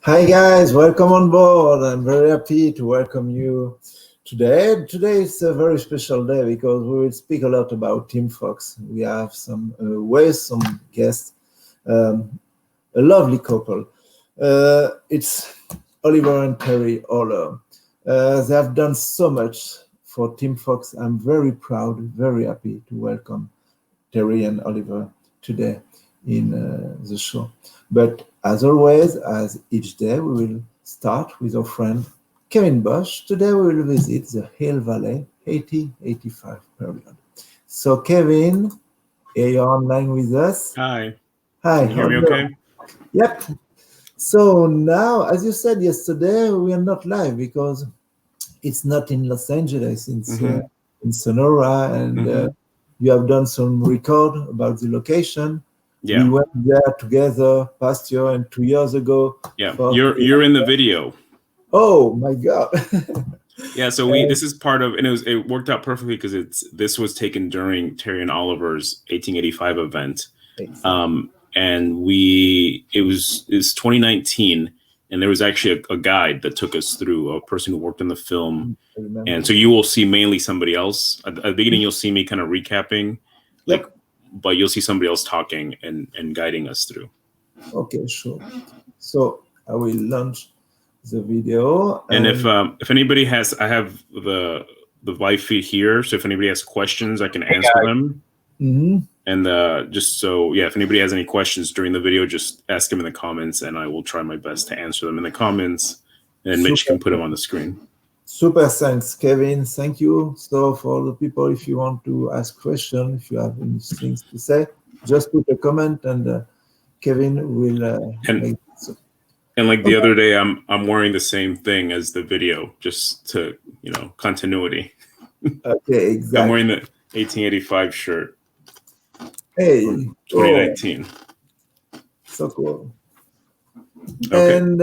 Hi guys, welcome on board. I'm very happy to welcome you today. Today is a very special day because we will speak a lot about Team Fox. We have some guests, a lovely couple. It's Oliver and Terry Holler. They have done so much for Team Fox. I'm very proud, very happy to welcome Terry and Oliver today in the show. But as always, as each day, we will start with our friend Kevin Bosch. Today we will visit the Hill Valley 80-85 period. So Kevin, are you online with us? Hi. Hi. Can you hear me okay? Yep. So now, as you said yesterday, we are not live because it's not in Los Angeles, it's in Sonora, and you have done some record about the location. Yeah. We went there together past year and 2 years ago. Yeah, you're in the video. Oh my God. Yeah, so this is part of, and it worked out perfectly because this was taken during Terry and Oliver's 1885 event. Exactly. And it was 2019, and there was actually a guide that took us through, a person who worked on the film. And so you will see mainly somebody else. At the beginning, you'll see me kind of recapping, but you'll see somebody else talking and guiding us through. Okay, sure. So I will launch the video. And if anybody has, I have the live feed here. So if anybody has questions, I can answer them. And just so, if anybody has any questions during the video, just ask them in the comments, and I will try my best to answer them in the comments. And Mitch can put them on the screen. Super, thanks, Kevin. Thank you. So for the people, if you want to ask questions, if you have any things to say, just put a comment, and Kevin will make so. And like the other day, I'm wearing the same thing as the video, just to continuity. Okay, exactly. I'm wearing the 1885 shirt. Hey, 2019. So cool. Okay. And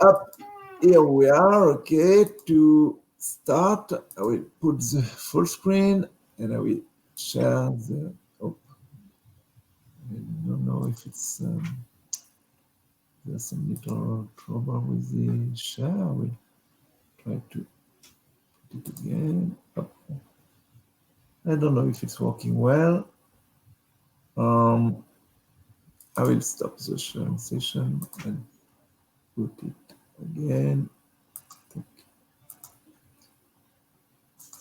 up here we are. Okay, to start, I will put the full screen and I will share the. Oh, I don't know if it's. There's some little trouble with the share. I will try to put it again. Oh. I don't know if it's working well. I will stop the sharing session and put it again.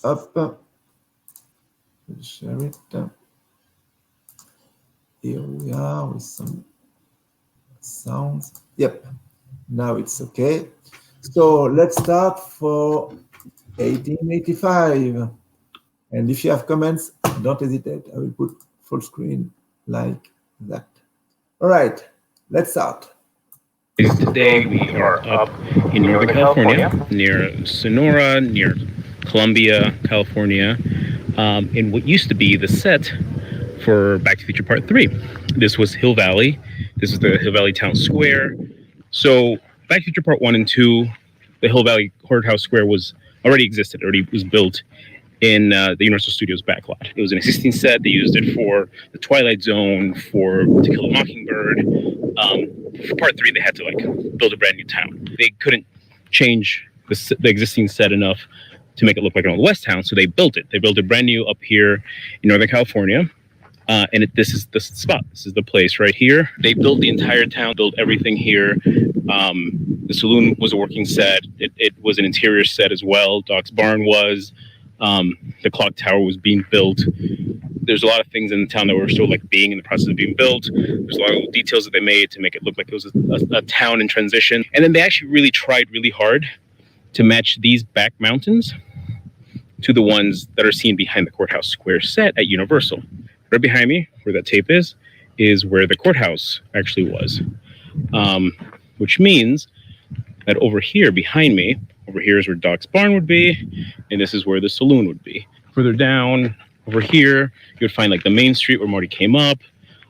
Up. We'll share it. Here we are with some sounds. Yep, now it's okay. So let's start for 1885. And if you have comments, don't hesitate. I will put full screen like that. All right, let's start. Today we are up in Northern California, near Sonora, near Columbia, California, in what used to be the set for Back to the Future Part 3. This was Hill Valley. This is the Hill Valley Town Square. So Back to the Future Part 1 and 2, the Hill Valley Courthouse Square already was built in the Universal Studios backlot. It was an existing set. They used it for the Twilight Zone, for To Kill a Mockingbird. For Part 3, they had to build a brand new town. They couldn't change the existing set enough to make it look like an Old West town, so they built it. They built it brand new up here in Northern California. This is the spot. This is the place right here. They built the entire town, built everything here. The saloon was a working set. It was an interior set as well. Doc's barn was. The clock tower was being built. There's a lot of things in the town that were still like being in the process of being built. There's a lot of details that they made to make it look like it was a town in transition. And then they actually really tried really hard to match these back mountains to the ones that are seen behind the courthouse square set at Universal. Right behind me, where that tape is where the courthouse actually was. Which means that over here behind me, over here is where Doc's barn would be, and this is where the saloon would be. Further down, over here, you would find like the main street where Marty came up,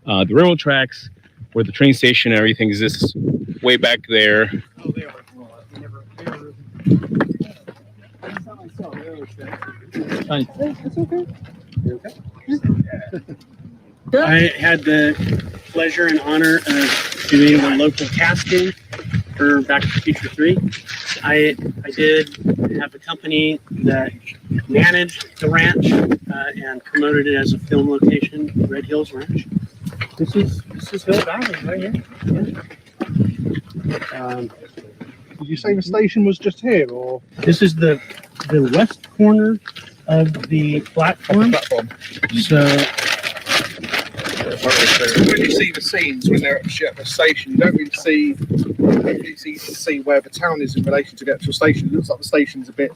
the railroad tracks, where the train station and everything exists way back there. Oh, they are. It's okay. You okay? I had the pleasure and honor of doing the local casting for Back to the Future 3. I did have a company that managed the ranch and promoted it as a film location, Red Hills Ranch. This is Hill Valley right here. Yeah. Did you say the station was just here, or This is the west corner of the platform. So when you see the scenes when they're at the station, you don't really see where the town is in relation to get to a station. It looks like the station's a bit,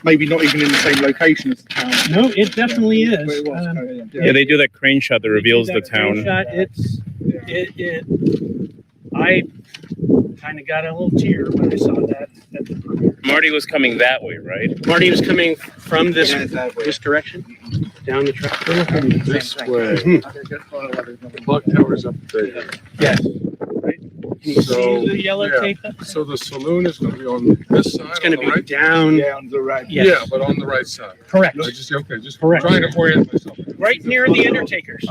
maybe not even in the same location as the town. no, it definitely is. But it was, Yeah, they do that crane shot that reveals the That town. shot, I kind of got a little tear when I saw that at the premiere. Marty was coming that way, right? Marty was coming from this direction down the track. This way. The clock tower's up there. Yes. Can you So, see the yellow yeah. tape up? So the saloon is going to be on this side. It's going to on be the right? down. on the right. Yes. Yeah, but on the right side. Correct. Just Correct. trying to orient myself. Right near the Undertaker's.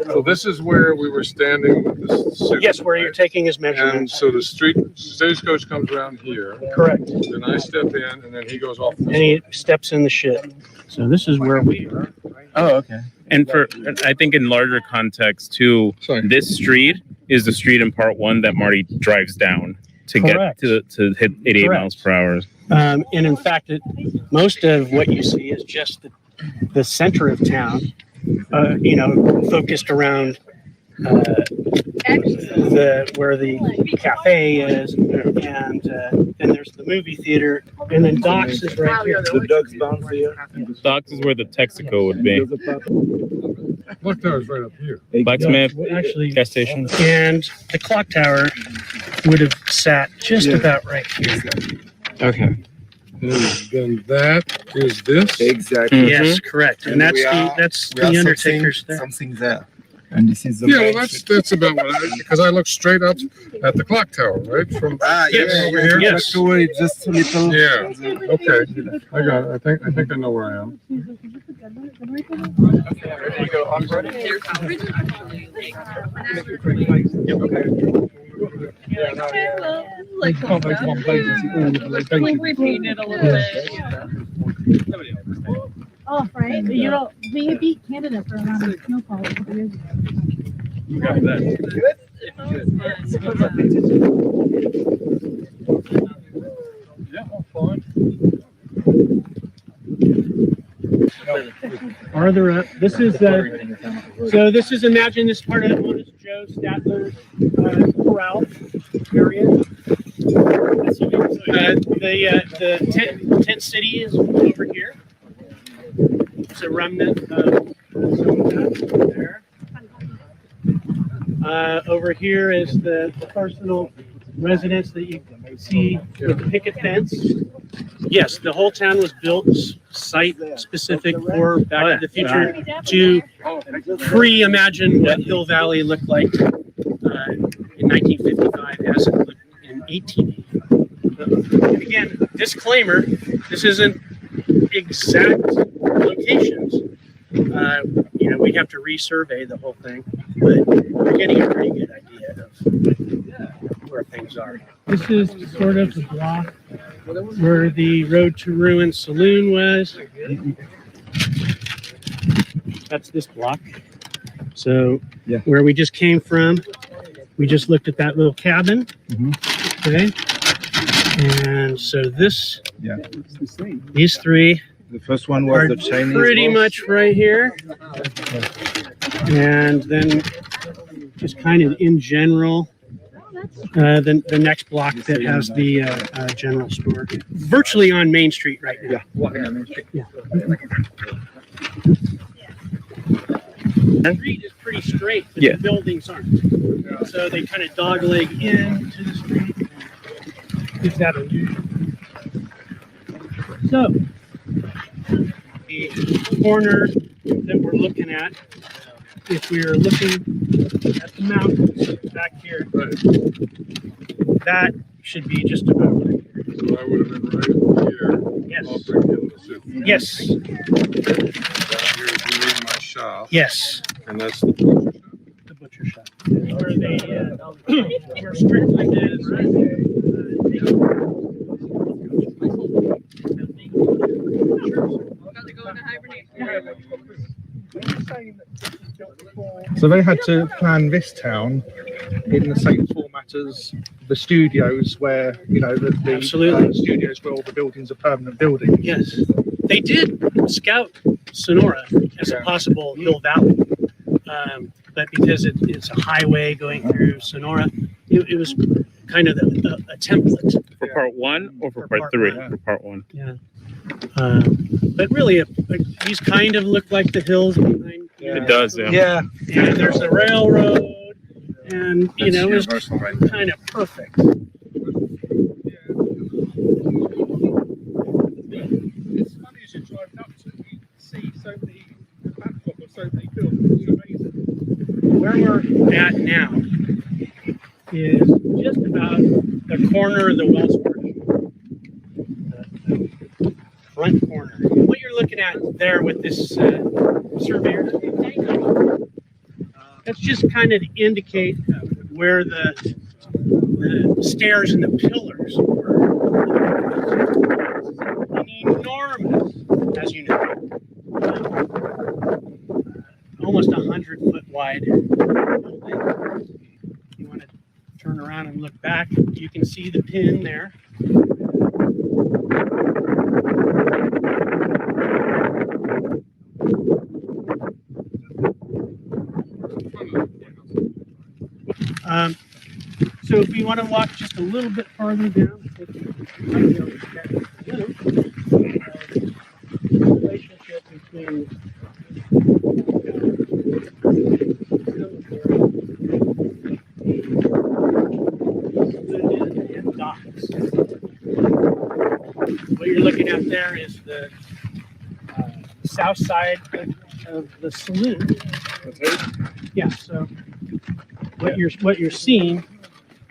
So this is where we were standing with the suit, Yes, where you're right? taking his And measurements. so the stagecoach comes around here, Correct. then I step in, and then he goes off. And he steps in the shit. So this is where we are. Oh, okay. And I think in larger context too, Sorry. this street is the street in part one that Marty drives down to Correct. get to hit 88 Correct. miles per hour. And in fact, most of what you see is just the center of town, focused around where the cafe is, and then there's the movie theater, and then Doc's is right here. The Doc's barn here. Docks is where the Texaco would be. Clock tower's right up here. Blacksmith, Actually, gas station. and the clock tower would have sat just about right here. Okay. And then that is this. Exactly. Mhm. Yes, correct. And that's the Undertaker's there. Something there. And this is the Yeah, well, that's about what because I look straight up at the clock tower, right? From Yes. over here. Yes. Just a little. Yeah. Okay. I got it. I think I know where I am. Like, repeat it a little bit. Oh, right. You know, we beat Canada for a round of snowfall a couple years ago. You got that. Yeah, fine. Farther up, this is imagine this part of Honest Joe Statler's corral area. The tent city is over here. It's a remnant of there. Over here is the personal residence that you see with the picket fence. Yes, the whole town was built site specific for Back to the Future to pre-imagine what Hill Valley looked like in 1955 as it looked in 1880. Again, disclaimer, this isn't exact locations. We'd have to resurvey the whole thing, but we're getting a pretty good idea of where things are. This is sort of the block where the Road to Ruin Saloon was. That's this block. So Yeah. where we just came from, we just looked at that little cabin. Okay. And so this, Yeah. these three The first one was are the Chinese. pretty boss. much right here. And then just kind of in general, the next block that has the general store, virtually on Main Street right now. Yeah. The street is pretty straight, but Yeah. the buildings aren't. So they kind of dogleg into the street. Gives that illusion. So the corner that we're looking at, if we're looking at the mountains back here, that should be just about right here. So I would have been right here. Yes. Up in the city. Yes. Down here is really my shop, Yes. and that's the butcher shop. The butcher shop. Where they where Strickland is. So they had to plan this town in the same format as the studios, where the Absolutely. studios where all the buildings are permanent buildings. Yes. They did scout Sonora as a possible hill valley. But because it's a highway going through Sonora, it was kind of a template. For part one or for For part part three? one. For part one. Yeah. But really, these kind of look like the hills behind. It does, yeah. Yeah. And there's the railroad, and it's universal, right? kind of perfect. It's funny as you drive up to it, you see so many backdrop of so many films. It's amazing. Where we're at now is just about the corner of the Wells Fargo. The front corner. What you're looking at there with this surveyor, that's just kind of to indicate where the stairs and the pillars were. Enormous, as you know. Almost 100-foot wide building. You want to turn around and look back, you can see the pin there. So if we want to walk just a little bit farther down, you might be able to get a little relationship between and docks. What you're looking at there is the south side of the saloon. Yeah. So what you're seeing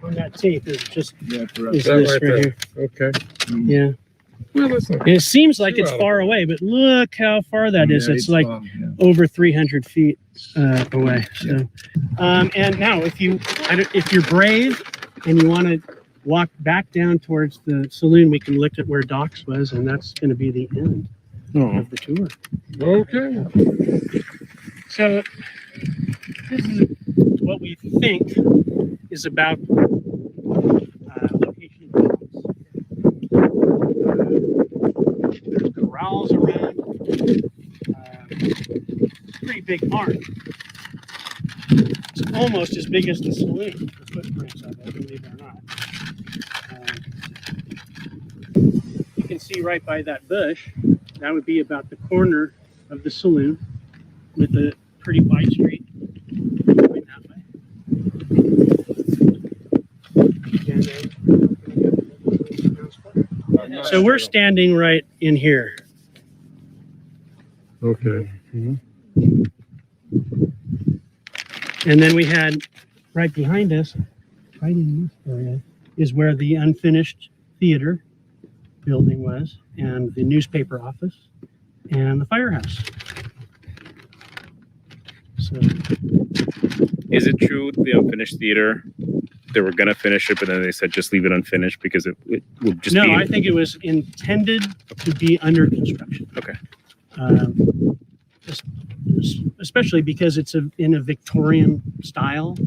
on that tape is just Yeah, is That this right right there. here. Okay. Yeah. Well, listen. And it seems like it's far away, but look how far that is. Yeah, It's like far, yeah. over 300 feet away. So, and now if you're brave and you want to walk back down towards the saloon, we can look at where Docks was, and that's going to be the end of the tour. Okay. So this is what we think is about location of Docks. There's corrals around. Pretty big barn. It's almost as big as the saloon, the footprints of it, believe it or not. You can see right by that bush, that would be about the corner of the saloon with a pretty wide street going that way. So we're standing right in here. Okay. And then we had right behind us, right in this area, is where the unfinished theater building was, and the newspaper office, and the firehouse. So Is it true the unfinished theater? They were gonna finish it, but then they said just leave it unfinished because it would just no, be. I think it was intended to be under construction. Okay. Just especially because it's in a Victorian style.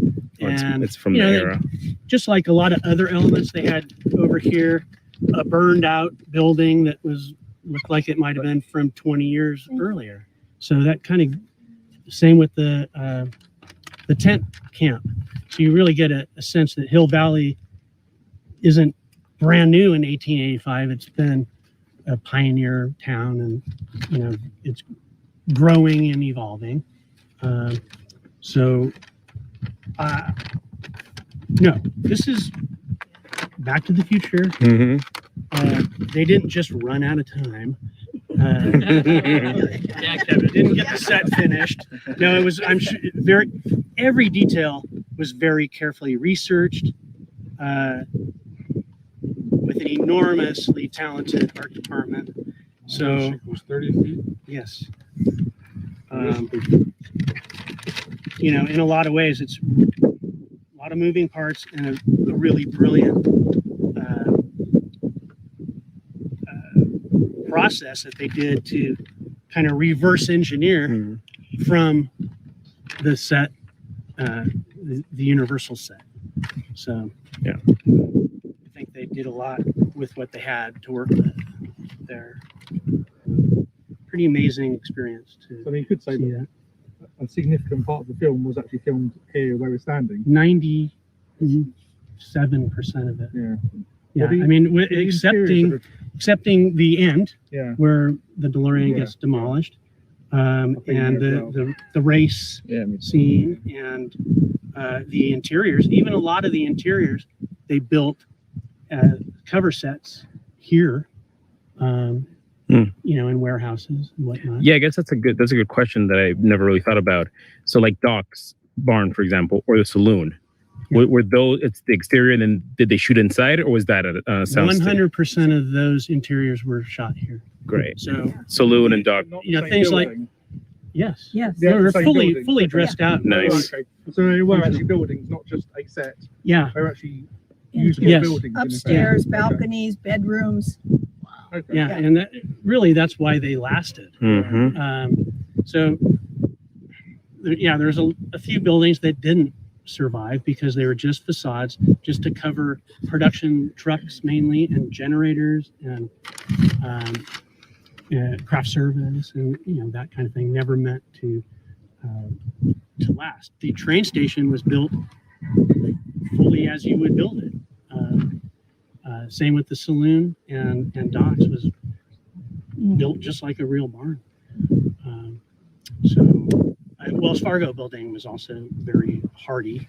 Oh, And it's from you the know, era. just like a lot of other elements they had over here, a burned out building that looked like it might have been from 20 years earlier. So that kind of same with the tent camp. So you really get a sense that Hill Valley isn't brand new in 1885. It's been a pioneer town, and you know it's growing and evolving. So no, this is Back to the Future. They didn't just run out of time. Kevin didn't get the set finished. No, it was. I'm sure every detail was very carefully researched, with an enormously talented art department. So It was 30 feet. yes, you know, in a lot of ways, it's a lot of moving parts and a really brilliant process that they did to kind of reverse engineer from the set, the Universal set. So Yeah. I think they did a lot with what they had to work with there. Pretty amazing experience to So you could say see that that. a significant part of the film was actually filmed here where we're standing. 97% of it. Yeah. Yeah, Well, the- I mean, the interiors excepting the end Yeah. where the DeLorean Yeah. gets demolished, think and there as the race Yeah. scene, and the interiors. Even a lot of the interiors, they built cover sets here, you know, in warehouses and whatnot. Yeah, I guess that's a good question that I've never really thought about. So like Doc's barn, for example, or the saloon, were those, it's the exterior, and then did they shoot inside, or was that a sound? 100% of those interiors were shot here. Great. So Saloon and Doc. Not the you know, same things like building. Yes. Yeah, they were same fully building. dressed out. Nice. Okay. So they were actually buildings, not just a set. Yeah. They were actually And used Yes. buildings. in effect. upstairs, Okay. balconies, bedrooms. Okay. Yeah, and that's why they lasted. So there's a few buildings that didn't survive because they were just facades, just to cover production trucks mainly, and generators, and craft service, and you know, that kind of thing. Never meant to last. The train station was built fully as you would build it. Same with the saloon, and Doc's was built just like a real barn. Wells Fargo building was also very hardy.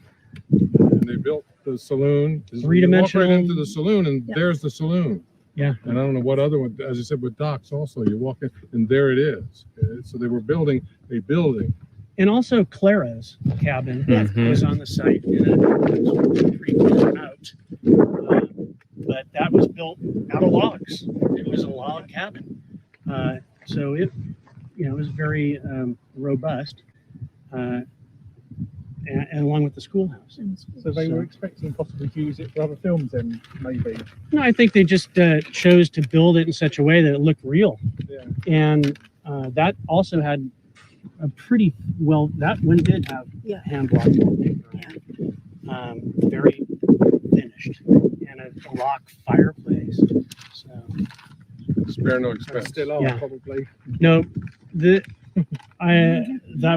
And they built the saloon. Three-dimensional. You walk right into the saloon, and Yeah. there's the saloon. Yeah. And I don't know what other one, as I said, with Doc's also, you walk in, and there it is. So they were building a building. And also Clara's cabin Mhm. was on the site, and it was pretty far out. But that was built out of logs. It was a log cabin. So it, you know, it was very robust, and along with the schoolhouse. So they were expecting possibly to use it for other films then, maybe. No, I think they just chose to build it in such a way that it looked real. Yeah. And that also had a pretty well, that one did have Yeah. hand block wallpaper, very finished, and a log fireplace. So Spare no And expense. still are, Yeah. probably. no, that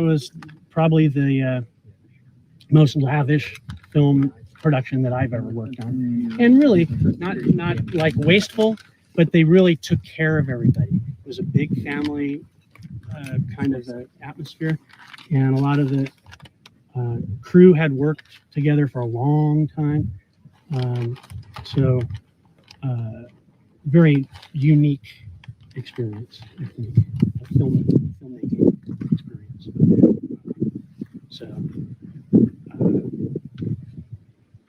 was probably the most lavish film production that I've ever worked on, and really not like wasteful, but they really took care of everybody. It was a big family kind of atmosphere, and a lot of the crew had worked together for a long time. So very unique experience, I think, a filmmaking experience. So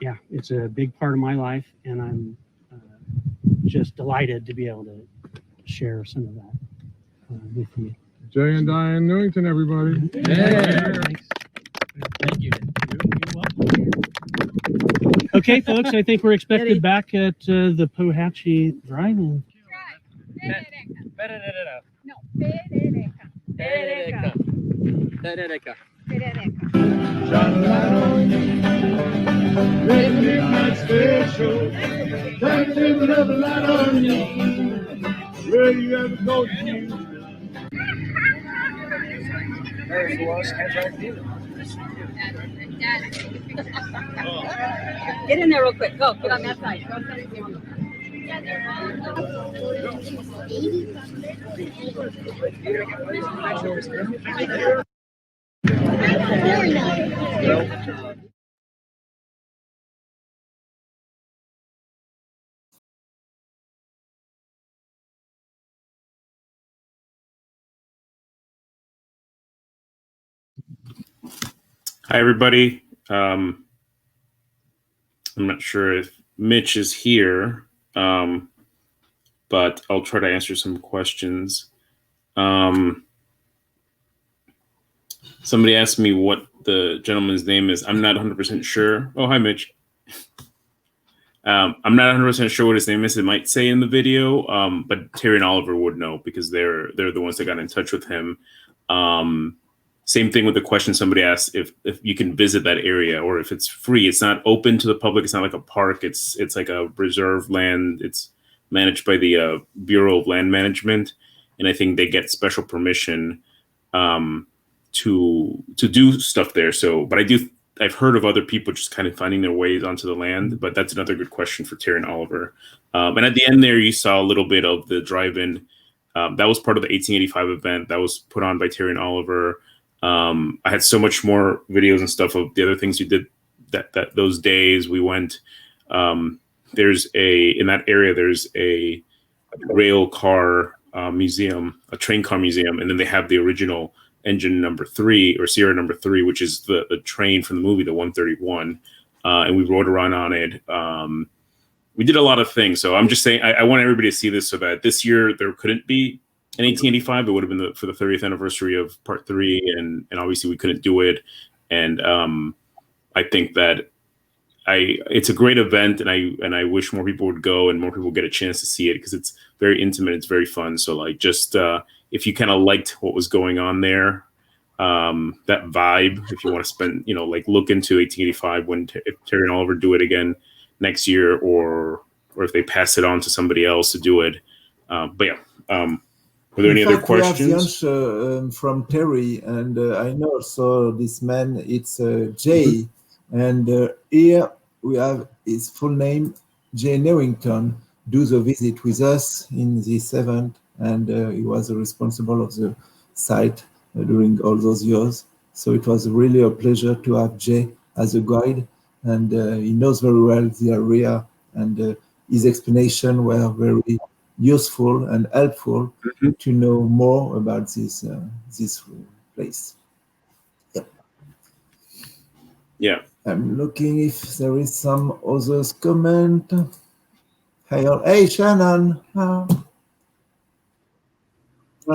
yeah, it's a big part of my life, and I'm just delighted to be able to share some of that with you. Jay and Diane Newington, everybody. Thanks. Thank you. You're welcome. Okay, folks, I think we're expected back at the Pohatchie Drive-In. No, perereca. Perereca. Terereka. Shine light on me. Make midnight special. Shine another light on me. Where you ever go to? Get in there real quick. Go. Get on that side. Go on that side. Very nice. Hi, everybody. I'm not sure if Mitch is here, but I'll try to answer some questions. Somebody asked me what the gentleman's name is. I'm not 100% sure. Oh, hi, Mitch. I'm not 100% sure what his name is. It might say in the video, but Terry and Oliver would know because they're the ones that got in touch with him. Same thing with the question somebody asked if you can visit that area or if it's free. It's not open to the public. It's not like a park. It's like a reserve land. It's managed by the Bureau of Land Management, and I think they get special permission to do stuff there. So, but I've heard of other people just kind of finding their ways onto the land. But that's another good question for Terry and Oliver. And at the end there, you saw a little bit of the drive-in. That was part of the 1885 event that was put on by Terry and Oliver. I had so much more videos and stuff of the other things we did that those days we went. In that area, there's a rail car museum, a train car museum, and then they have the original engine number 3 or Sierra number 3, which is the train from the movie, the 131. And we rode around on it. We did a lot of things. So I'm just saying, I want everybody to see this so that this year there couldn't be in 1885, it would have been for the 30th anniversary of Part 3, and obviously we couldn't do it. And I think that it's a great event, and I wish more people would go and more people get a chance to see it because it's very intimate, it's very fun. So like just if you kind of liked what was going on there, that vibe, if you want to spend, like look into 1885 if Terry and Oliver do it again next year, or if they pass it on to somebody else to do it. But yeah. Were there any other questions? We have the answer from Terry, and I know also this man, it's Jay, and here we have his full name, Jay Newington, do the visit with us in this event, and he was responsible of the site during all those years. So it was really a pleasure to have Jay as a guide, and he knows very well the area, and his explanation were very useful and helpful to know more about this place. Yep. Yeah. I'm looking if there is some others comment. Hey, Shannon.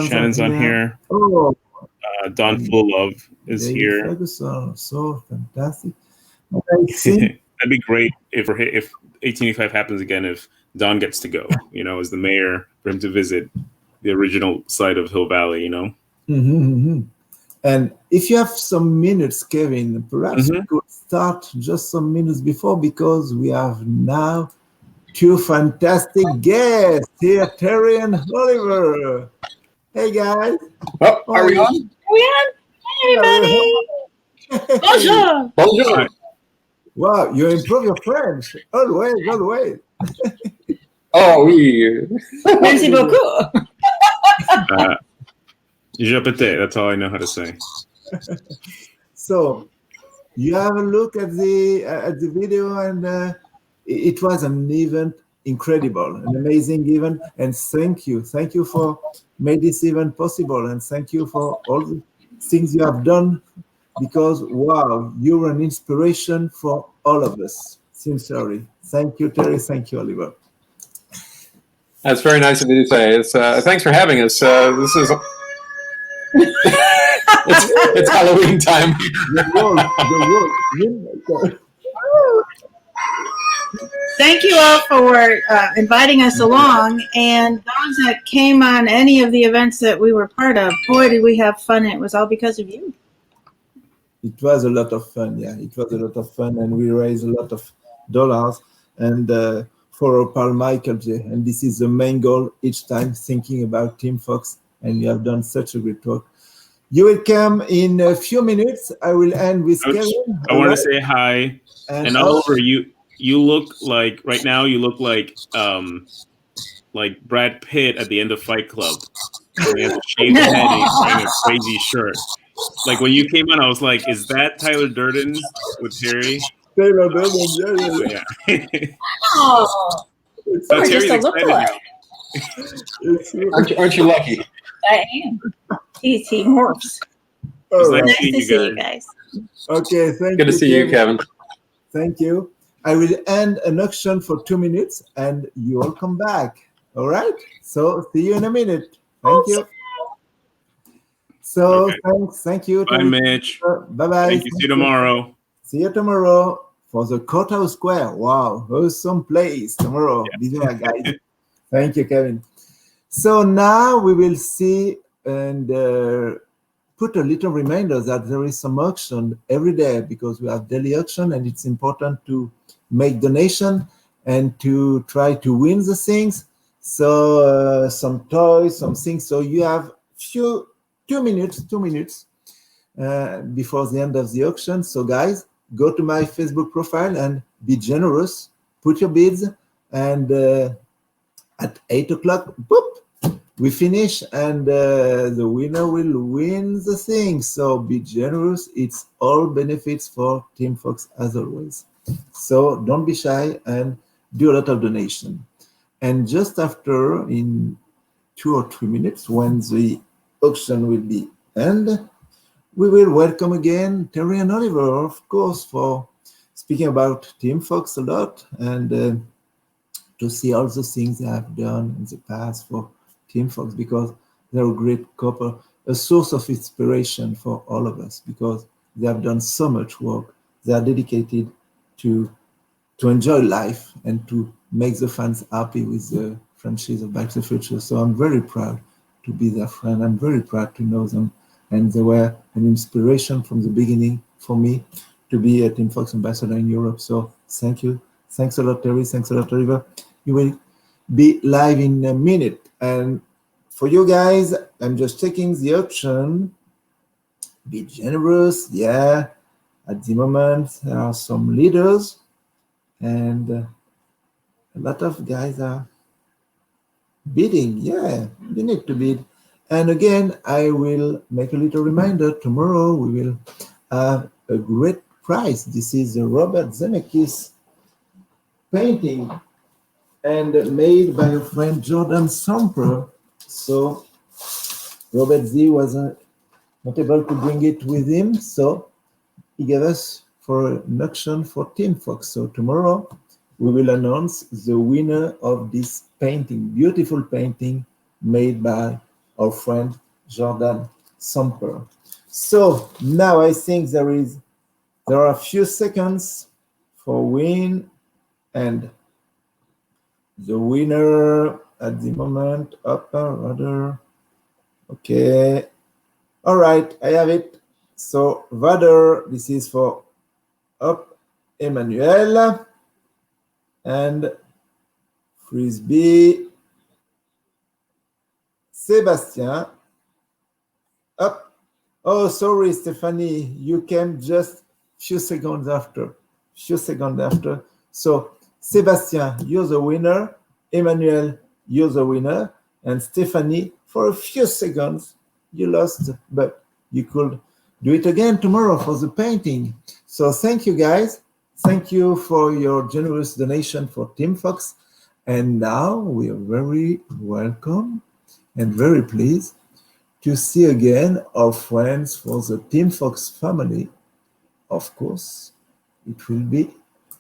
Shannon's on here. Oh. Don Full Love is David here. Ferguson, so fantastic. That'd be great if 1885 happens again, if Don gets to go, as the mayor, for him to visit the original site of Hill Valley, And if you have some minutes, Kevin, perhaps we could start just some minutes before, because we have now 2 fantastic guests here, Terry and Oliver. Hey, guys. Oh, are we on? We on? Hey, everybody. Bonjour. Bonjour. Wow, you improve your French. Always. Oh, oui. Merci beaucoup. Je pétais, that's all I know how to say. So, you have a look at the video, and it was an event, incredible, an amazing event, and thank you for making this event possible, and thank you for all the things you have done, because wow, you're an inspiration for all of us. Sincerely, thank you, Terry. Thank you, Oliver. That's very nice of you to say. It's thanks for having us. This is it's Halloween time. The world. thank you all for inviting us along. And those that came on any of the events that we were part of, boy, did we have fun. It was all because of you. It was a lot of fun. Yeah, it was a lot of fun, and we raised a lot of dollars. And for our pal Michael J. And this is the main goal each time, thinking about Team Fox. And you have done such a great work. You will come in a few minutes. I will end with Kevin. I want to say hi. And Oliver, you look like right now. You look like Brad Pitt at the end of Fight Club. He has a shaved head and he's wearing a crazy shirt. Like when you came on, I was like, "Is that Tyler Durden with Terry?" Taylor Durden, yeah. Oh, So we're Terry's just a excited now. Aren't you lucky? I am. He morphs. It's right. nice Nice to see seeing you guys. Okay, thank you. Good to see you, Kevin. Thank you. I will end an auction for 2 minutes, and you all come back. All right. So see you in a minute. Thank you. So Okay. thank you. Bye, Mitch. Bye bye. Thank you. See you tomorrow. See you tomorrow for the Courthouse Square. Wow, awesome place tomorrow. Yeah. Be there, guys. Thank you, Kevin. So now we will see and put a little reminder that there is some auction every day because we have daily auction, and it's important to make donation and to try to win the things. So some toys, some things. So you have 2 minutes before the end of the auction. So guys, go to my Facebook profile and be generous. Put your bids, and at 8 o'clock, boop, we finish, and the winner will win the thing. So be generous. It's all benefits for Team Fox as always. So don't be shy and do a lot of donation. And just after, in 2 or 3 minutes, when the auction will be end, we will welcome again Terry and Oliver, of course, for speaking about Team Fox a lot, and to see all the things they have done in the past for Team Fox, because they're a great couple, a source of inspiration for all of us, because they have done so much work. They are dedicated to enjoy life and to make the fans happy with the franchise of Back to the Future. So I'm very proud to be their friend. I'm very proud to know them. And they were an inspiration from the beginning for me to be a Team Fox ambassador in Europe. So thank you. Thanks a lot, Terry. Thanks a lot, Oliver. You will be live in a minute. And for you guys, I'm just checking the auction. Be generous. Yeah. At the moment, there are some leaders, and a lot of guys are bidding. Yeah, you need to bid. And again, I will make a little reminder. Tomorrow we will have a great prize. This is the Robert Zemeckis painting, and made by a friend, Jordan Samper. So Robert Z was not able to bring it with him, so he gave us for an auction for Team Fox. So tomorrow we will announce the winner of this painting, beautiful painting made by our friend Jordan Samper. So now I think there are a few seconds for win, and the winner at the moment, rather, okay. All right, I have it. So Vader, this is for Emmanuel, and Frisbee, Sébastien. Up. Oh, sorry, Stephanie, you came just few seconds after. So Sébastien, you're the winner. Emmanuel, you're the winner. And Stephanie, for a few seconds, you lost, but you could do it again tomorrow for the painting. So thank you, guys. Thank you for your generous donation for Team Fox. And now we are very welcome and very pleased to see again our friends for the Team Fox family. Of course, it will be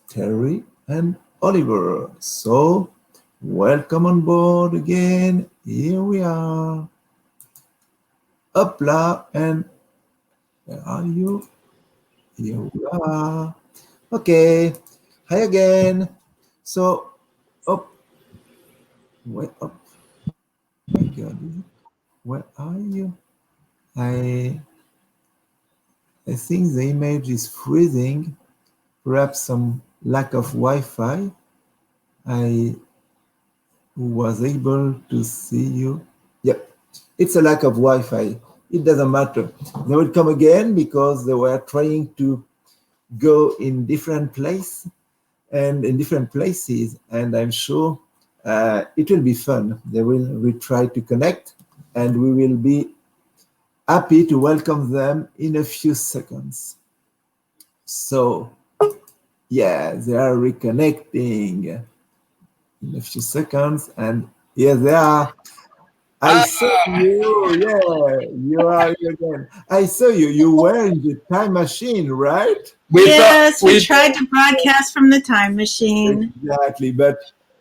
Terry and Oliver. So welcome on board again. Here we are. Hopla, and where are you? Here we are. Okay, hi again. So, up, way up. My God, where are you? I think the image is freezing. Perhaps some lack of Wi-Fi. I was able to see you. Yep, it's a lack of Wi-Fi. It doesn't matter. They will come again because they were trying to go in different places, and in different places, and I'm sure it will be fun. They will retry to connect, and we will be happy to welcome them in a few seconds. So, yeah, they are reconnecting in a few seconds, and here they are. I saw you. Yeah, you are here again. I saw you. You were in the time machine, right? Yes, we tried to broadcast from the time machine. Exactly, but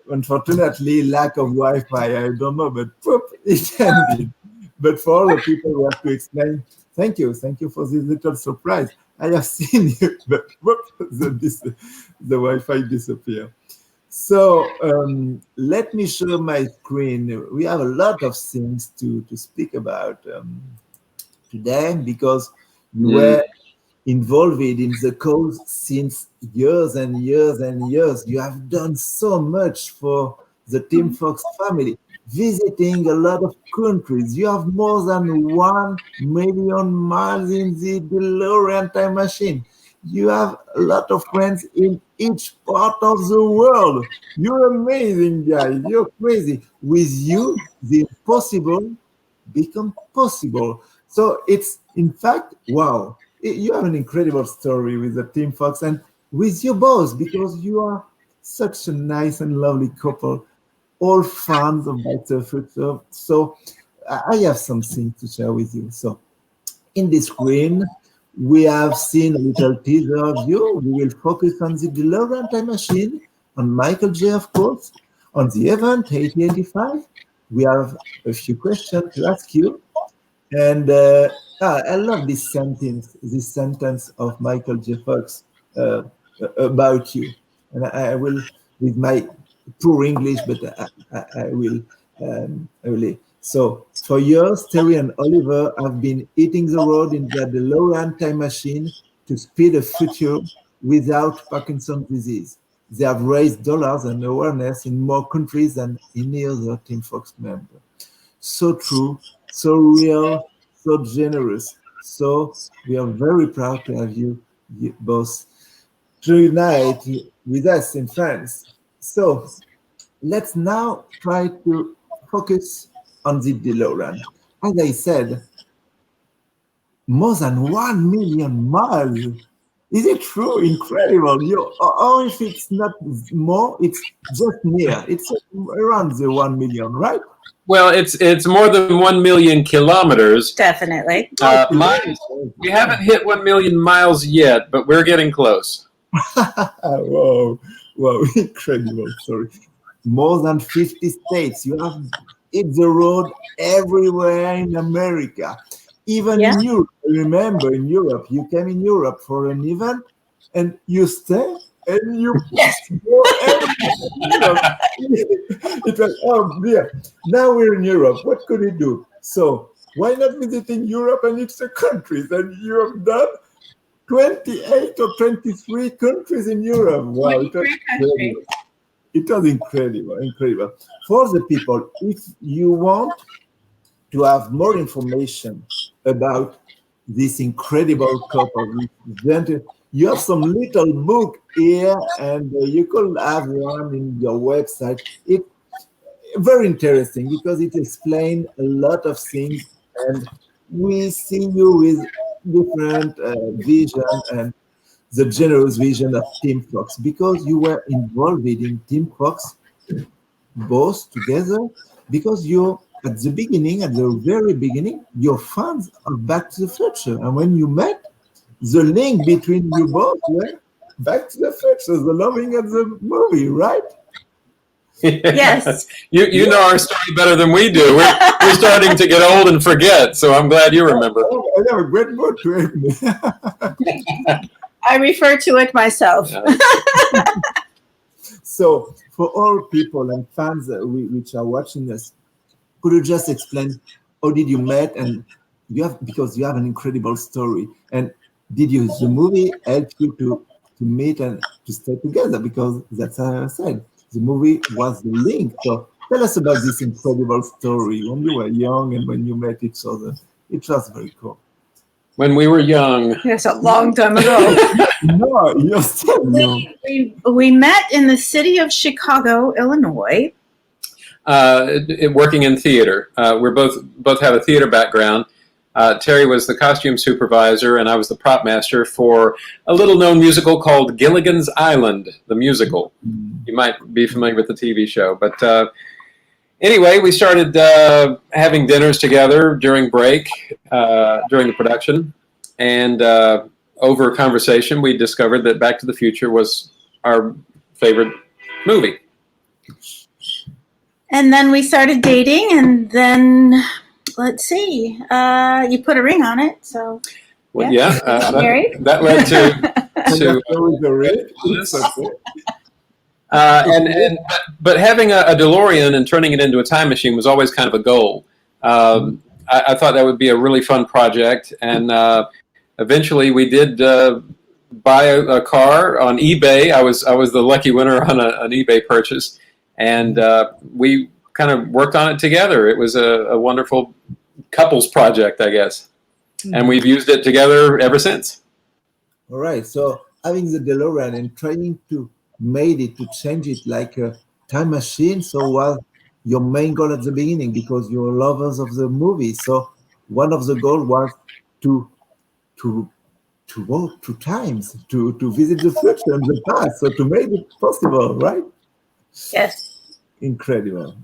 unfortunately, lack of Wi-Fi. I don't know, but poof, it ended. But for all the people who have to explain, thank you for this little surprise. I have seen you, but whoop, the Wi-Fi disappeared. So let me show my screen. We have a lot of things to speak about today because you were involved in the cause since years and years and years. You have done so much for the Team Fox family, visiting a lot of countries. You have more than 1 million miles in the DeLorean time machine. You have a lot of friends in each part of the world. You're amazing, guys. You're crazy. With you, the impossible become possible. So it's, in fact, wow. You have an incredible story with the Team Fox and with your boss, because you are such a nice and lovely couple, all fans of Back to the Future. So I have something to share with you. So in this screen, we have seen a little teaser of you. We will focus on the DeLorean time machine, on Michael J, of course, on the event 8085. We have a few questions to ask you. And I love this sentence of Michael J. Fox about you. And I will, with my poor English, but I will. So for years, Terry and Oliver have been hitting the road in the DeLorean time machine to speed the future without Parkinson's disease. They have raised dollars and awareness in more countries than any other Team Fox member. So true, so real, so generous. So we are very proud to have you both tonight with us in France. So let's now try to focus on the DeLorean. As I said, more than 1 million miles. Is it true? Incredible. Or if it's not more, it's just near. It's around the 1 million, right? Well, it's more than 1 million kilometers. Definitely. We haven't hit 1 million miles yet, but we're getting close. Whoa, incredible. Sorry. More than 50 states. You have hit the road everywhere in America. Even in Europe. I remember in Europe, you came in Europe for an event and you stay and you go everywhere. It was, oh dear. Now we're in Europe. What could we do? So why not visiting Europe and its countries? And you have done 28 or 23 countries in Europe. Wow, it was incredible. For the people, if you want to have more information about this incredible couple, you have some little book here, and you could have one in your website. It's very interesting because it explains a lot of things, and we see you with different vision and the generous vision of Team Fox, because you were involved in Team Fox both together, because you're at the very beginning, your fans are Back to the Future. And when you met, the link between you both were Back to the Future, the loving of the movie, right? Yes. You know our story better than we do. We're starting to get old and forget, so I'm glad you remember. I have a great book to help me. I refer to it myself. So for all people and fans which are watching us, could you just explain how did you met, and because you have an incredible story, and did the movie help you to meet and to stay together? Because that's how I said, the movie was the link. So tell us about this incredible story when you were young and when you met each other. It was very cool. When we were young. Yes, a long time ago. No, you're still young. We met in the city of Chicago, Illinois. Working in theater. We're both have a theater background. Terry was the costume supervisor, and I was the prop master for a little-known musical called Gilligan's Island, the musical. You might be familiar with the TV show. But anyway, we started having dinners together during break, during the production. And over a conversation, we discovered that Back to the Future was our favorite movie. And then we started dating, and then, let's see, you put a ring on it, so. Well, yeah, that led to but having a DeLorean and turning it into a time machine was always kind of a goal. I thought that would be a really fun project, and eventually we did buy a car on eBay. I was the lucky winner on an eBay purchase, and we kind of worked on it together. It was a wonderful couples project, I guess, and we've used it together ever since. All right, so having the DeLorean and trying to change it like a time machine, so was your main goal at the beginning, because you're lovers of the movie. So one of the goals was to walk 2 times, to visit the future and the past, so to make it possible, right? Yes. Incredible.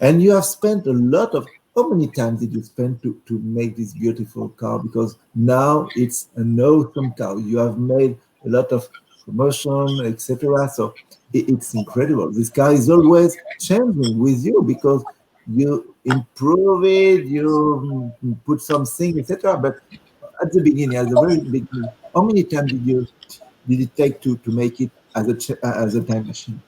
And you have spent a lot of, how many times did you spend to make this beautiful car? Because now it's an awesome car. You have made a lot of promotion, etc. So it's incredible. This car is always changing with you, because you improve it, you put something, etc. But at the beginning, at the very beginning, how many times did it take to make it as a time machine?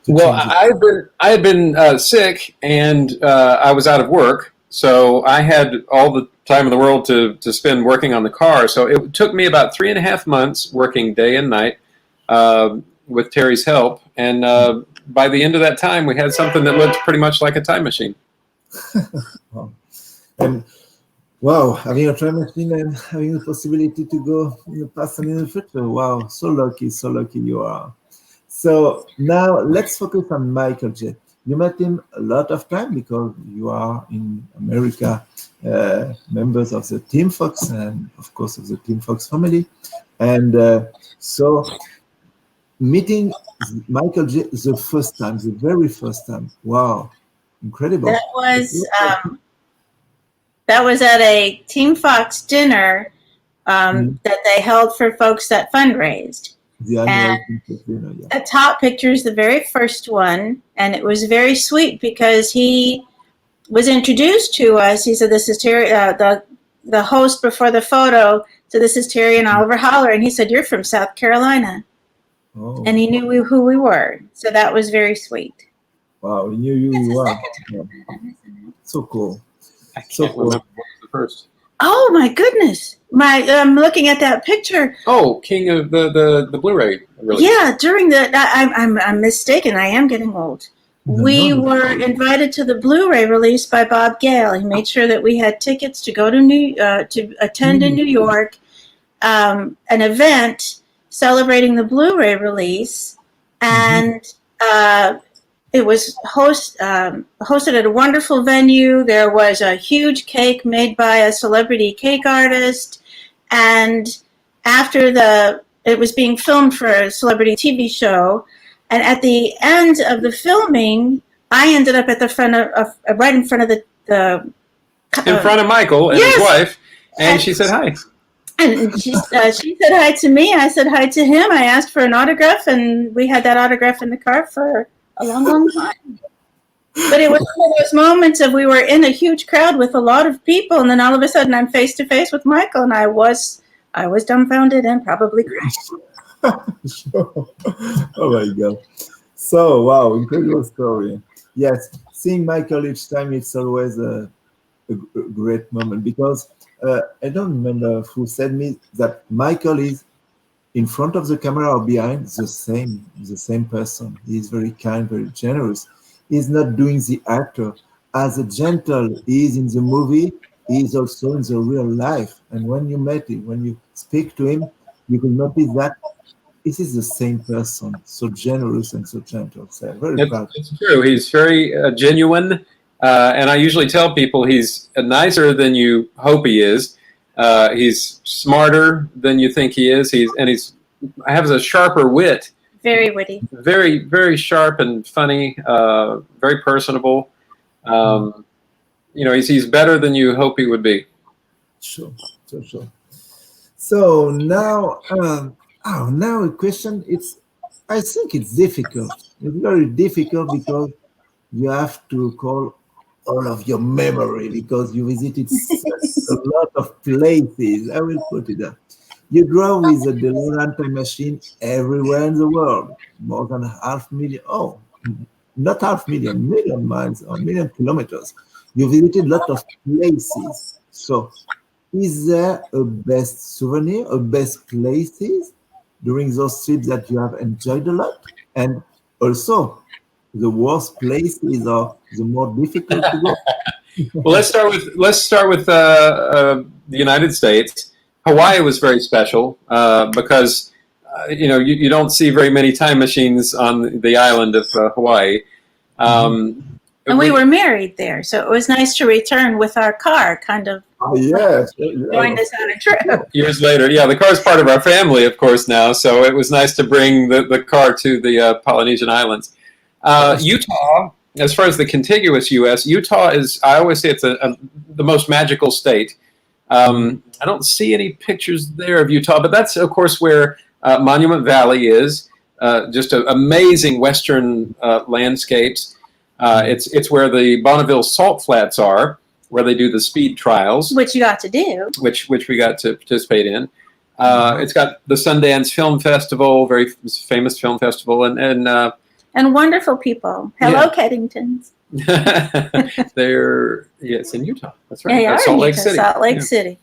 Well, I had been sick, and I was out of work, so I had all the time in the world to spend working on the car. So it took me about 3.5 months working day and night with Terry's help, and by the end of that time, we had something that looked pretty much like a time machine. And wow, having a time machine and having the possibility to go in the past and in the future. Wow, so lucky you are. So now let's focus on Michael J. You met him a lot of time because you are in America, members of the Team Fox and of course of the Team Fox family. And so meeting Michael J. the very first time. Wow, incredible. That was at a Team Fox dinner that they held for folks that fundraised. The top picture is the very first one, and it was very sweet because he was introduced to us. He said, "This is Terry," the host before the photo. So this is Terry and Oliver Holler, and he said, "You're from South Carolina," and he knew who we were. So that was very sweet. Wow, he knew you were. Yeah. So cool. So cool. What was the first? Oh my goodness! I'm looking at that picture. Oh, King of the Blu-ray release. Yeah, during I'm mistaken. I am getting old. We were invited to the Blu-ray release by Bob Gale. He made sure that we had tickets to go to attend in New York an event celebrating the Blu-ray release, and it was hosted at a wonderful venue. There was a huge cake made by a celebrity cake artist, and after it was being filmed for a celebrity TV show, and at the end of the filming, I ended up at the front of right in front of in front of Michael and his wife, and she said hi. And she said hi to me. I said hi to him. I asked for an autograph, and we had that autograph in the car for a long, long time. But it was one of those moments of we were in a huge crowd with a lot of people, and then all of a sudden I'm face to face with Michael, and I was dumbfounded and probably crashed. Sure. Oh my God. So, wow, incredible story. Yes, seeing Michael each time, it's always a great moment because I don't remember who said me that Michael is in front of the camera or behind the same person. He's very kind, very generous. He's not doing the actor. As a gentle he is in the movie, he is also in the real life. And when you met him, when you speak to him, you will notice that this is the same person, so generous and so gentle. So I'm very proud. It's true. He's very genuine, and I usually tell people he's nicer than you hope he is. He's smarter than you think he is. He has a sharper wit. Very witty. Very, very sharp and funny. Very personable. He's better than you hope he would be. Sure. So now, now a question. I think it's difficult. It's very difficult because you have to call all of your memory because you visited a lot of places. I will put it up. You drove with a DeLorean time machine everywhere in the world, more than 500,000. Oh, not 500,000, million miles or million kilometers. You visited a lot of places. So, is there a best souvenir, a best places during those trips that you have enjoyed a lot? And also, the worst places or the more difficult to go? Well, let's start with the United States. Hawaii was very special because you don't see very many time machines on the island of Hawaii. And we were married there, so it was nice to return with our car, kind of. Yes. Joined us on a trip. Years later, yeah, the car is part of our family, of course, now. So it was nice to bring the car to the Polynesian Islands. Utah, as far as the contiguous U.S., Utah is, I always say it's the most magical state. I don't see any pictures there of Utah, but that's, of course, where Monument Valley is. Just amazing western landscapes. It's where the Bonneville Salt Flats are, where they do the speed trials. Which you got to do. Which we got to participate in. It's got the Sundance Film Festival, very famous film festival, and wonderful people. Hello, yeah. Keddingtons. It's in Utah. That's right. Yeah, Salt Lake City. Salt Lake City.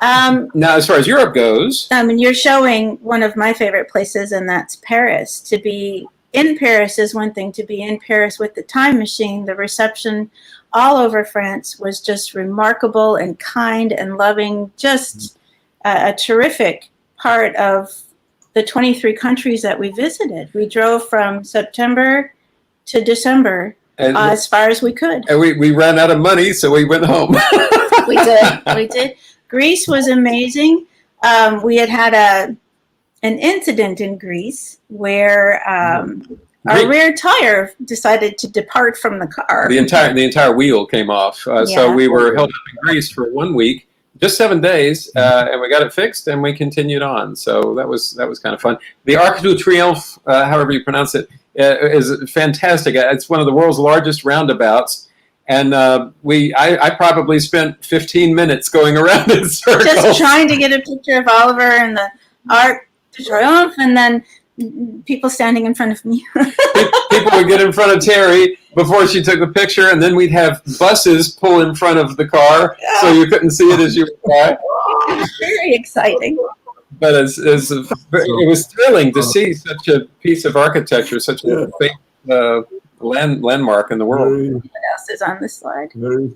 Now, as far as Europe goes, you're showing one of my favorite places, and that's Paris. To be in Paris is one thing. To be in Paris with the time machine, the reception all over France was just remarkable and kind and loving. Just a terrific part of the 23 countries that we visited. We drove from September to December as far as we could. And we ran out of money, so we went home. We did. Greece was amazing. We had an incident in Greece where our rear tire decided to depart from the car. The entire wheel came off. So we were held up in Greece for 1 week. Just 7 days, and we got it fixed, and we continued on. So that was kind of fun. The Arc de Triomphe, however you pronounce it, is fantastic. It's one of the world's largest roundabouts, and I probably spent 15 minutes going around in circles, just trying to get a picture of Oliver and the Arc de Triomphe, and then people standing in front of me. People would get in front of Terry before she took the picture, and then we'd have buses pull in front of the car so you couldn't see it as you were by. It was very exciting. But it was thrilling to see such a piece of architecture, such a famous landmark in the world. What else is on this slide? Very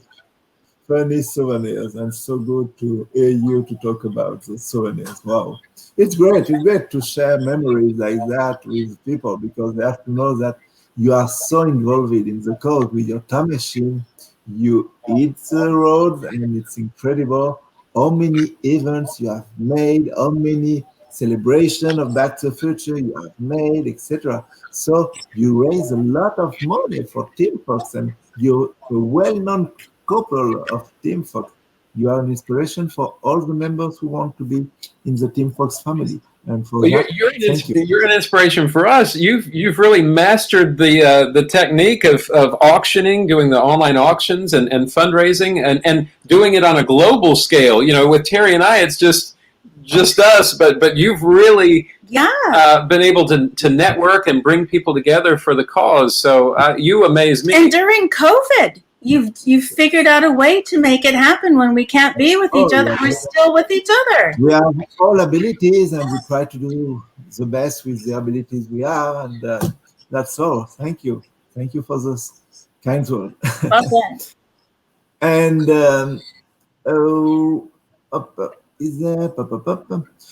funny souvenirs, and so good to hear you to talk about the souvenirs. Wow. It's great to share memories like that with people because they have to know that you are so involved in the code with your time machine. You hit the road, and it's incredible how many events you have made, how many celebrations of Back to the Future you have made, etc. So you raise a lot of money for Team Fox, and you're a well-known couple of Team Fox. You are an inspiration for all the members who want to be in the Team Fox family. And for that, you're an inspiration for us. You've really mastered the technique of auctioning, doing the online auctions and fundraising, and doing it on a global scale. With Terry and I, it's just us, but you've really been able to network and bring people together for the cause. So you amaze me. And during COVID, you've figured out a way to make it happen. When we can't be with each other, we're still with each other. We have all abilities, and we try to do the best with the abilities we have, and that's all. Thank you for this kind word. Okay. And is there?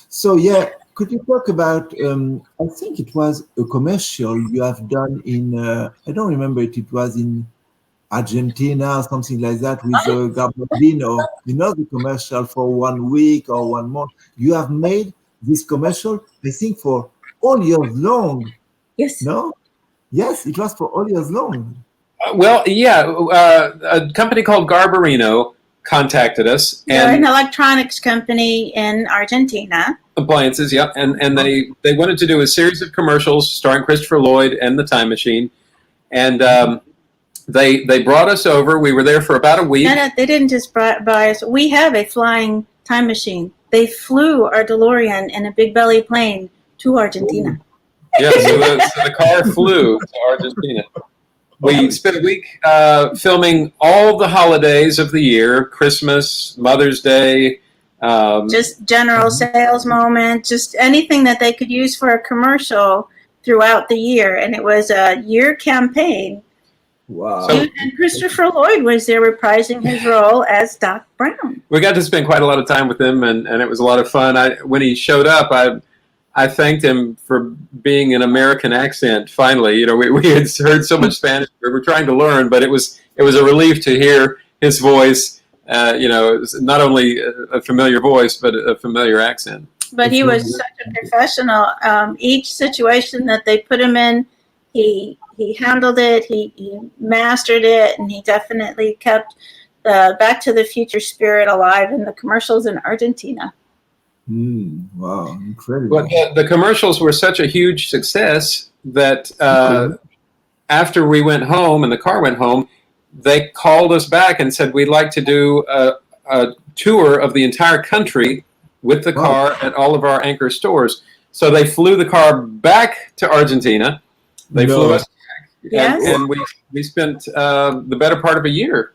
So yeah, could you talk about? I think it was a commercial you have done in. I don't remember it. It was in Argentina or something like that with Garbino. You know, the commercial for 1 week or 1 month. You have made this commercial, I think, for all years long. Yes. No. Yes, it was for all years long. Well, yeah, a company called Garbarino contacted us. They're an electronics company in Argentina. Appliances, yeah. And they wanted to do a series of commercials starring Christopher Lloyd and the Time Machine. And they brought us over. We were there for about a week. No, they didn't just buy us. We have a flying time machine. They flew our DeLorean in a big belly plane to Argentina. Yeah, so the car flew to Argentina. We spent a week filming all the holidays of the year, Christmas, Mother's Day. Just general sales moment, just anything that they could use for a commercial throughout the year. And it was a year campaign. Wow. And Christopher Lloyd was there reprising his role as Doc Brown. We got to spend quite a lot of time with him, and it was a lot of fun. When he showed up, I thanked him for being an American accent. Finally, you know, we had heard so much Spanish. We were trying to learn, but it was a relief to hear his voice. You know, it was not only a familiar voice, but a familiar accent. But he was such a professional. Each situation that they put him in, he handled it. He mastered it, and he definitely kept the Back to the Future spirit alive in the commercials in Argentina. Wow, incredible. But the commercials were such a huge success that after we went home and the car went home, they called us back and said, we'd like to do a tour of the entire country with the car at all of our anchor stores. So they flew the car back to Argentina. They flew us back, and we spent the better part of a year.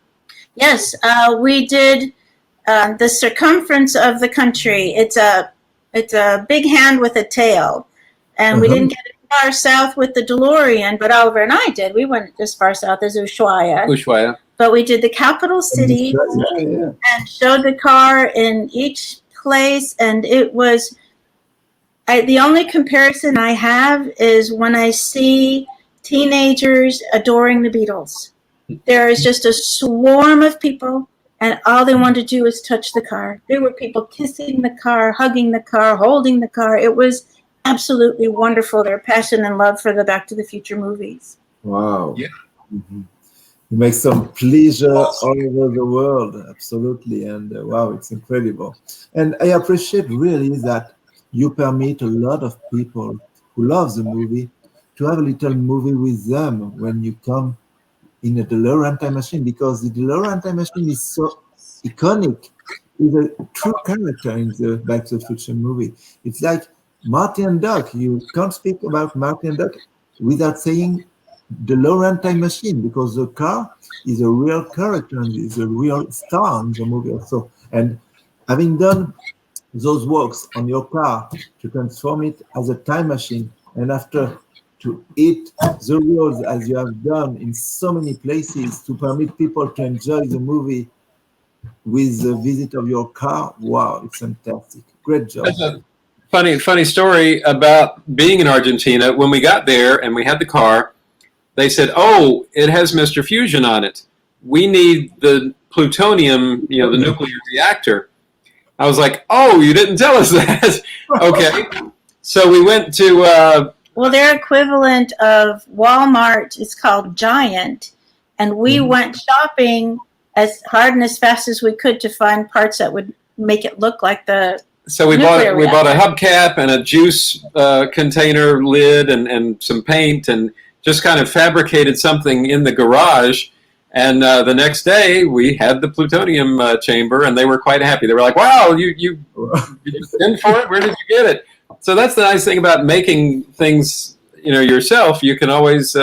Yes, we did the circumference of the country. It's a big hand with a tail, and we didn't get as far south with the DeLorean, but Oliver and I did. We went as far south as Ushuaia. But we did the capital city and showed the car in each place, and it was. The only comparison I have is when I see teenagers adoring the Beatles. There is just a swarm of people, and all they want to do is touch the car. There were people kissing the car, hugging the car, holding the car. It was absolutely wonderful, their passion and love for the Back to the Future movies. Wow. Yeah. You make some pleasure all over the world, absolutely. And wow, it's incredible. And I appreciate really that you permit a lot of people who love the movie to have a little movie with them when you come in a DeLorean time machine, because the DeLorean time machine is so iconic. It's a true character in the Back to the Future movie. It's like Marty and Doc. You can't speak about Marty and Doc without saying DeLorean time machine, because the car is a real character and is a real star in the movie also. And having done those works on your car to transform it as a time machine, and after to hit the roads as you have done in so many places to permit people to enjoy the movie with the visit of your car, wow, it's fantastic. Great job. That's a funny story about being in Argentina. When we got there and we had the car, they said, oh, it has Mr. Fusion on it. We need the plutonium, the nuclear reactor. I was like, oh, you didn't tell us that. Okay. So we went to... well, their equivalent of Walmart is called Giant. And we went shopping as hard and as fast as we could to find parts that would make it look like the So we bought a hubcap and a juice container lid and some paint, and just kind of fabricated something in the garage. And the next day, we had the plutonium chamber, and they were quite happy. They were like, wow, you in for it? Where did you get it? So that's the nice thing about making things, yourself. You can always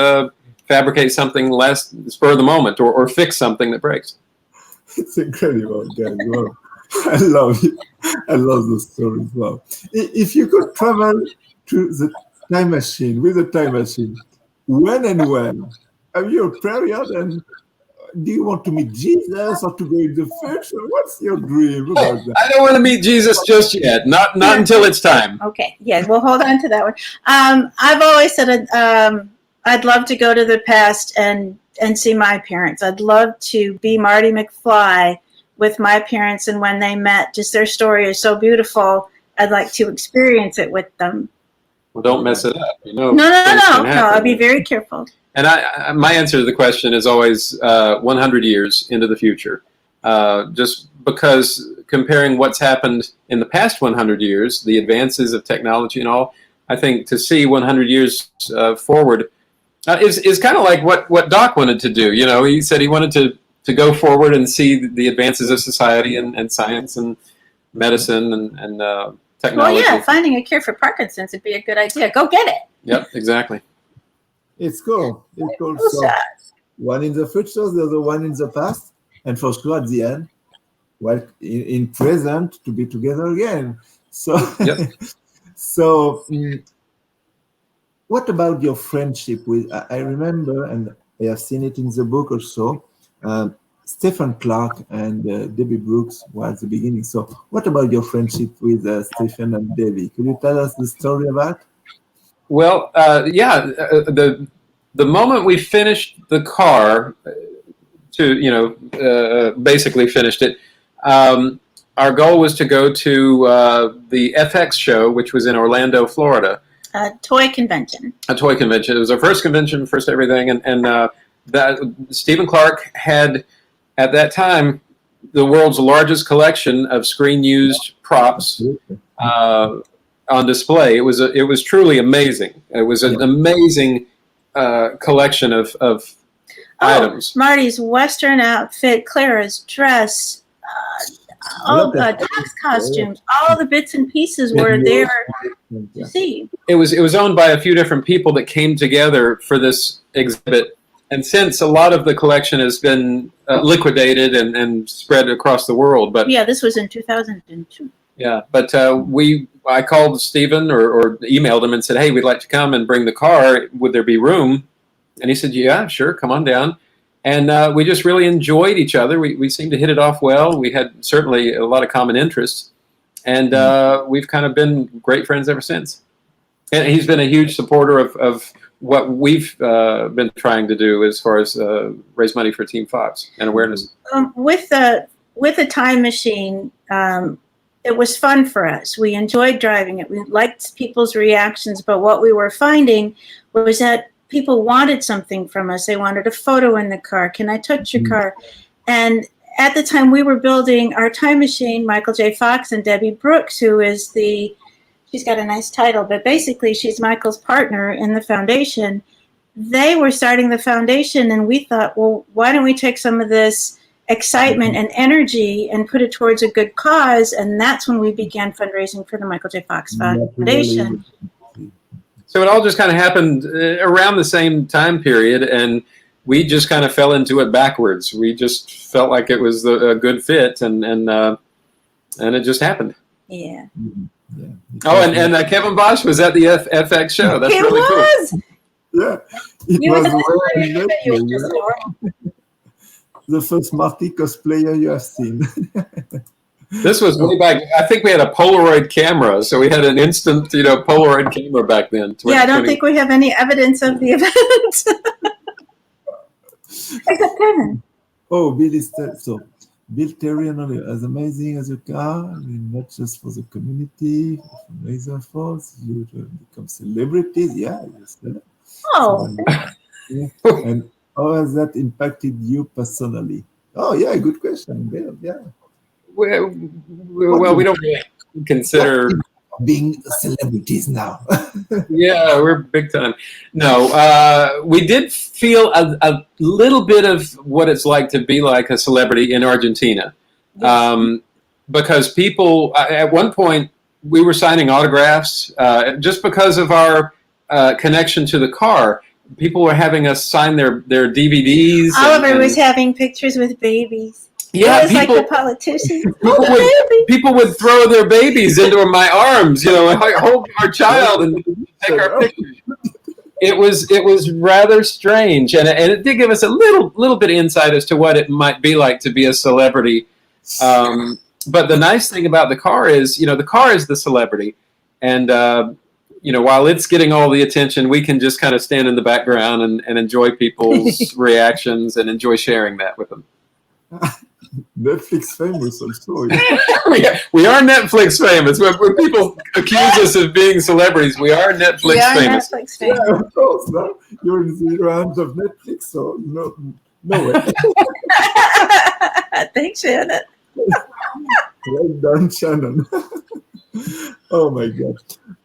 fabricate something last spur of the moment, or fix something that breaks. It's incredible, guys. Wow. I love it. I love those stories. Wow. If you could travel to the time machine, with a time machine, when and where? Have you a period? And do you want to meet Jesus or to go in the future? What's your dream about that? I don't want to meet Jesus just yet. Not until it's time. Okay, yeah, we'll hold on to that one. I've always said I'd love to go to the past and see my parents. I'd love to be Marty McFly with my parents, and when they met, just their story is so beautiful. I'd like to experience it with them. Well, don't mess it up. No. I'll be very careful. And my answer to the question is always 100 years into the future. Just because comparing what's happened in the past 100 years, the advances of technology and all, I think to see 100 years forward is kind of like what Doc wanted to do. He said he wanted to go forward and see the advances of society and science and medicine and technology. Well, yeah, finding a cure for Parkinson's would be a good idea. Go get it. Yep, exactly. It's cool. It's cool. So one in the future, the other one in the past, and for sure at the end, well, in present to be together again. So, yep. So, what about your friendship with? I remember, and I have seen it in the book also. Stephen Clark and Debbie Brooks was the beginning. So, what about your friendship with Stephen and Debbie? Could you tell us the story about? Well, the moment we finished the car, basically finished it, our goal was to go to the FX show, which was in Orlando, Florida. A toy convention. A toy convention. It was our first convention, first everything, and that Stephen Clark had at that time the world's largest collection of screen-used props on display. It was truly amazing. It was an amazing collection of items. Marty's Western outfit, Clara's dress, all the Doc's costumes, all the bits and pieces were there to see. It was owned by a few different people that came together for this exhibit. And since a lot of the collection has been liquidated and spread across the world, but yeah, this was in 2002. Yeah, but I called Stephen or emailed him and said, "Hey, we'd like to come and bring the car. Would there be room?" And he said, "Yeah, sure, come on down." And we just really enjoyed each other. We seemed to hit it off well. We had certainly a lot of common interests, and we've kind of been great friends ever since. And he's been a huge supporter of what we've been trying to do as far as raise money for Team Fox and awareness. With the time machine, it was fun for us. We enjoyed driving it. We liked people's reactions, but what we were finding was that people wanted something from us. They wanted a photo in the car. Can I touch your car? And at the time we were building our time machine, Michael J. Fox and Debbie Brooks, who is she's got a nice title, but basically she's Michael's partner in the foundation. They were starting the foundation, and we thought, well, why don't we take some of this excitement and energy and put it towards a good cause? And that's when we began fundraising for the Michael J. Fox Foundation. So it all just kind of happened around the same time period, and we just kind of fell into it backwards. We just felt like it was a good fit, and it just happened. Yeah. Yeah. Oh, and Kevin Bosch was at the FX show. That's really cool. Yeah, the first Marty cosplayer you have seen. This was way back. I think we had a Polaroid camera, so we had an instant, Polaroid camera back then. Yeah, I don't think we have any evidence of the event. Except Kevin. Oh, Bill Terry as amazing as a car. I mean, not just for the community, for Laser Force, you become celebrities. Yeah, Oh. And how has that impacted you personally? Oh, yeah, good question, Bill. Yeah. Well, we don't really consider being celebrities now. Yeah, we're big time. No, we did feel a little bit of what it's like to be like a celebrity in Argentina. Yes. Because people, at one point, we were signing autographs just because of our connection to the car. People were having us sign their DVDs. Oliver was having pictures with babies. Yeah, it was like the politicians. People would throw their babies into my arms, hold our child and take our pictures. It was rather strange, and it did give us a little bit of insight as to what it might be like to be a celebrity. But the nice thing about the car is, the car is the celebrity, and while it's getting all the attention, we can just kind of stand in the background and enjoy people's reactions and enjoy sharing that with them. Netflix famous also. We are Netflix famous. When people accuse us of being celebrities, we are Netflix famous. Netflix famous. Yeah, of course. No? You're in the hands of Netflix, so no way. Thanks, Shannon. Well done, Shannon. Oh my God.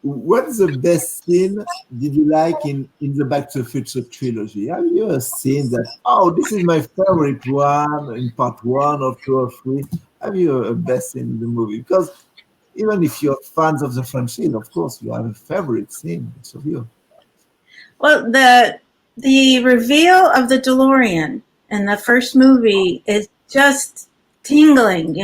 What's the best scene did you like in the Back to the Future trilogy? Have you ever seen that? Oh, this is my favorite one in part 1 or 2 or 3. Have you a best scene in the movie? Because even if you're fans of the franchise, of course, you have a favorite scene. Each of you. Well, the reveal of the DeLorean in the first movie is just tingling.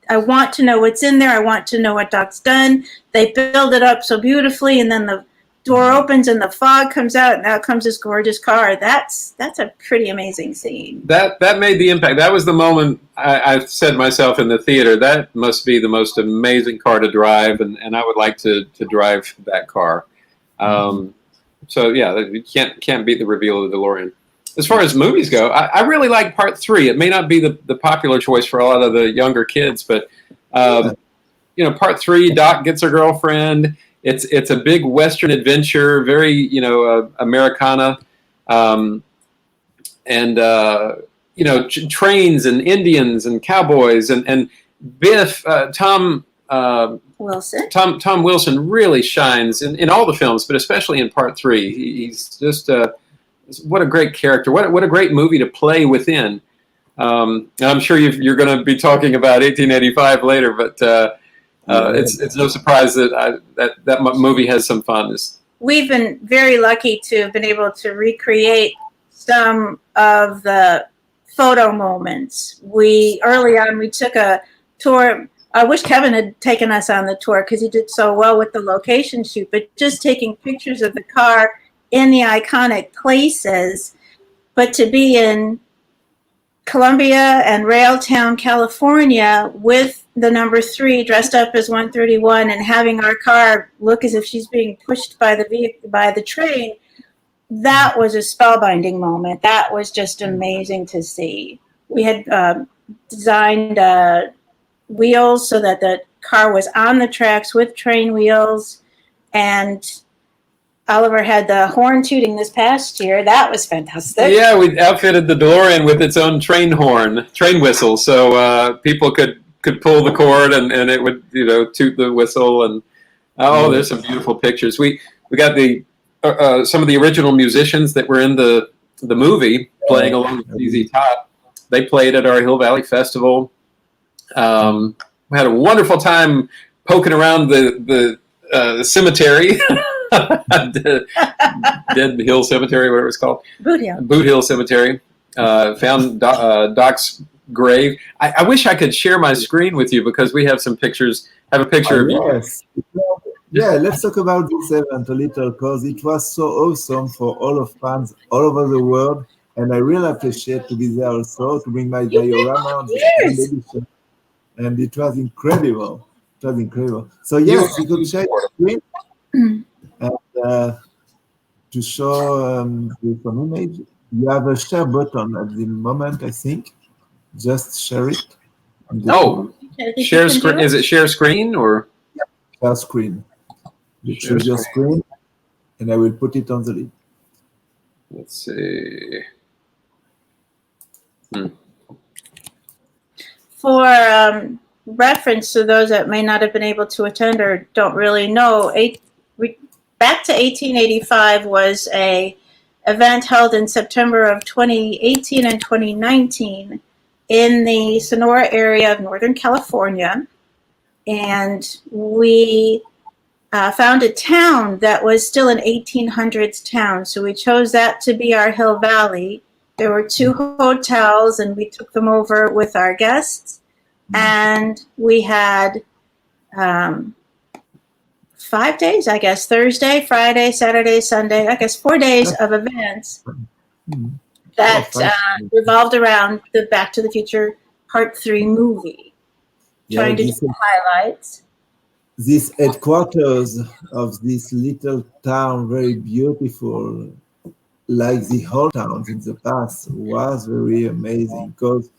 I want to know what's in there. I want to know what Doc's done. They build it up so beautifully, and then the door opens and the fog comes out, and out comes this gorgeous car. That's a pretty amazing scene. That made the impact. That was the moment I said myself in the theater, that must be the most amazing car to drive, and I would like to drive that car. So yeah, you can't beat the reveal of the DeLorean. As far as movies go, I really like part 3. It may not be the popular choice for a lot of the younger kids, but part 3, Doc gets a girlfriend. It's a big Western adventure, very Americana, trains and Indians and cowboys and Biff. Tom Wilson really shines in all the films, but especially in part 3. He's just what a great character! What a great movie to play within. And I'm sure you're going to be talking about 1885 later, but it's no surprise that movie has some fondness. We've been very lucky to have been able to recreate some of the photo moments. Early on we took a tour. I wish Kevin had taken us on the tour because he did so well with the location shoot, but just taking pictures of the car in the iconic places, but to be in Columbia and Railtown, California with the number 3 dressed up as 131 and having our car look as if she's being pushed by the train, that was a spellbinding moment. That was just amazing to see. We had designed wheels so that the car was on the tracks with train wheels, and Oliver had the horn tooting this past year. That was fantastic. Yeah, we outfitted the DeLorean with its own train whistle, so people could pull the cord and it would toot the whistle. And there's some beautiful pictures. We got the some of the original musicians that were in the movie playing along with ZZ Top. They played at our Hill Valley Festival. We had a wonderful time poking around the cemetery. Dead Hill Cemetery, whatever it's called. Boot Hill. Boot Hill Cemetery. Found Doc's grave. I wish I could share my screen with you because we have some pictures. Have a picture of you. Yes. Yeah, let's talk about this event a little because it was so awesome for all of fans all over the world, and I really appreciate to be there also to bring my diorama on the edition. And it was incredible. So yes, you could share your screen. And to show some image, you have a share button at the moment, I think. Just share it. Share screen. Is it share screen or? Share screen. You choose your screen, and I will put it on the lid. Let's see. For reference to those that may not have been able to attend or don't really know, Back to 1885 was a event held in September of 2018 and 2019 in the Sonora area of Northern California. and we found a town that was still an 1800s town. So we chose that to be our Hill Valley. There were 2 hotels, and we took them over with our guests. And we had 5 days, I guess, Thursday, Friday, Saturday, Sunday, I guess 4 days of events that revolved around the Back to the Future Part 3 movie. Trying to get the highlights. This headquarters of this little town, very beautiful, like the whole towns in the past, was very amazing because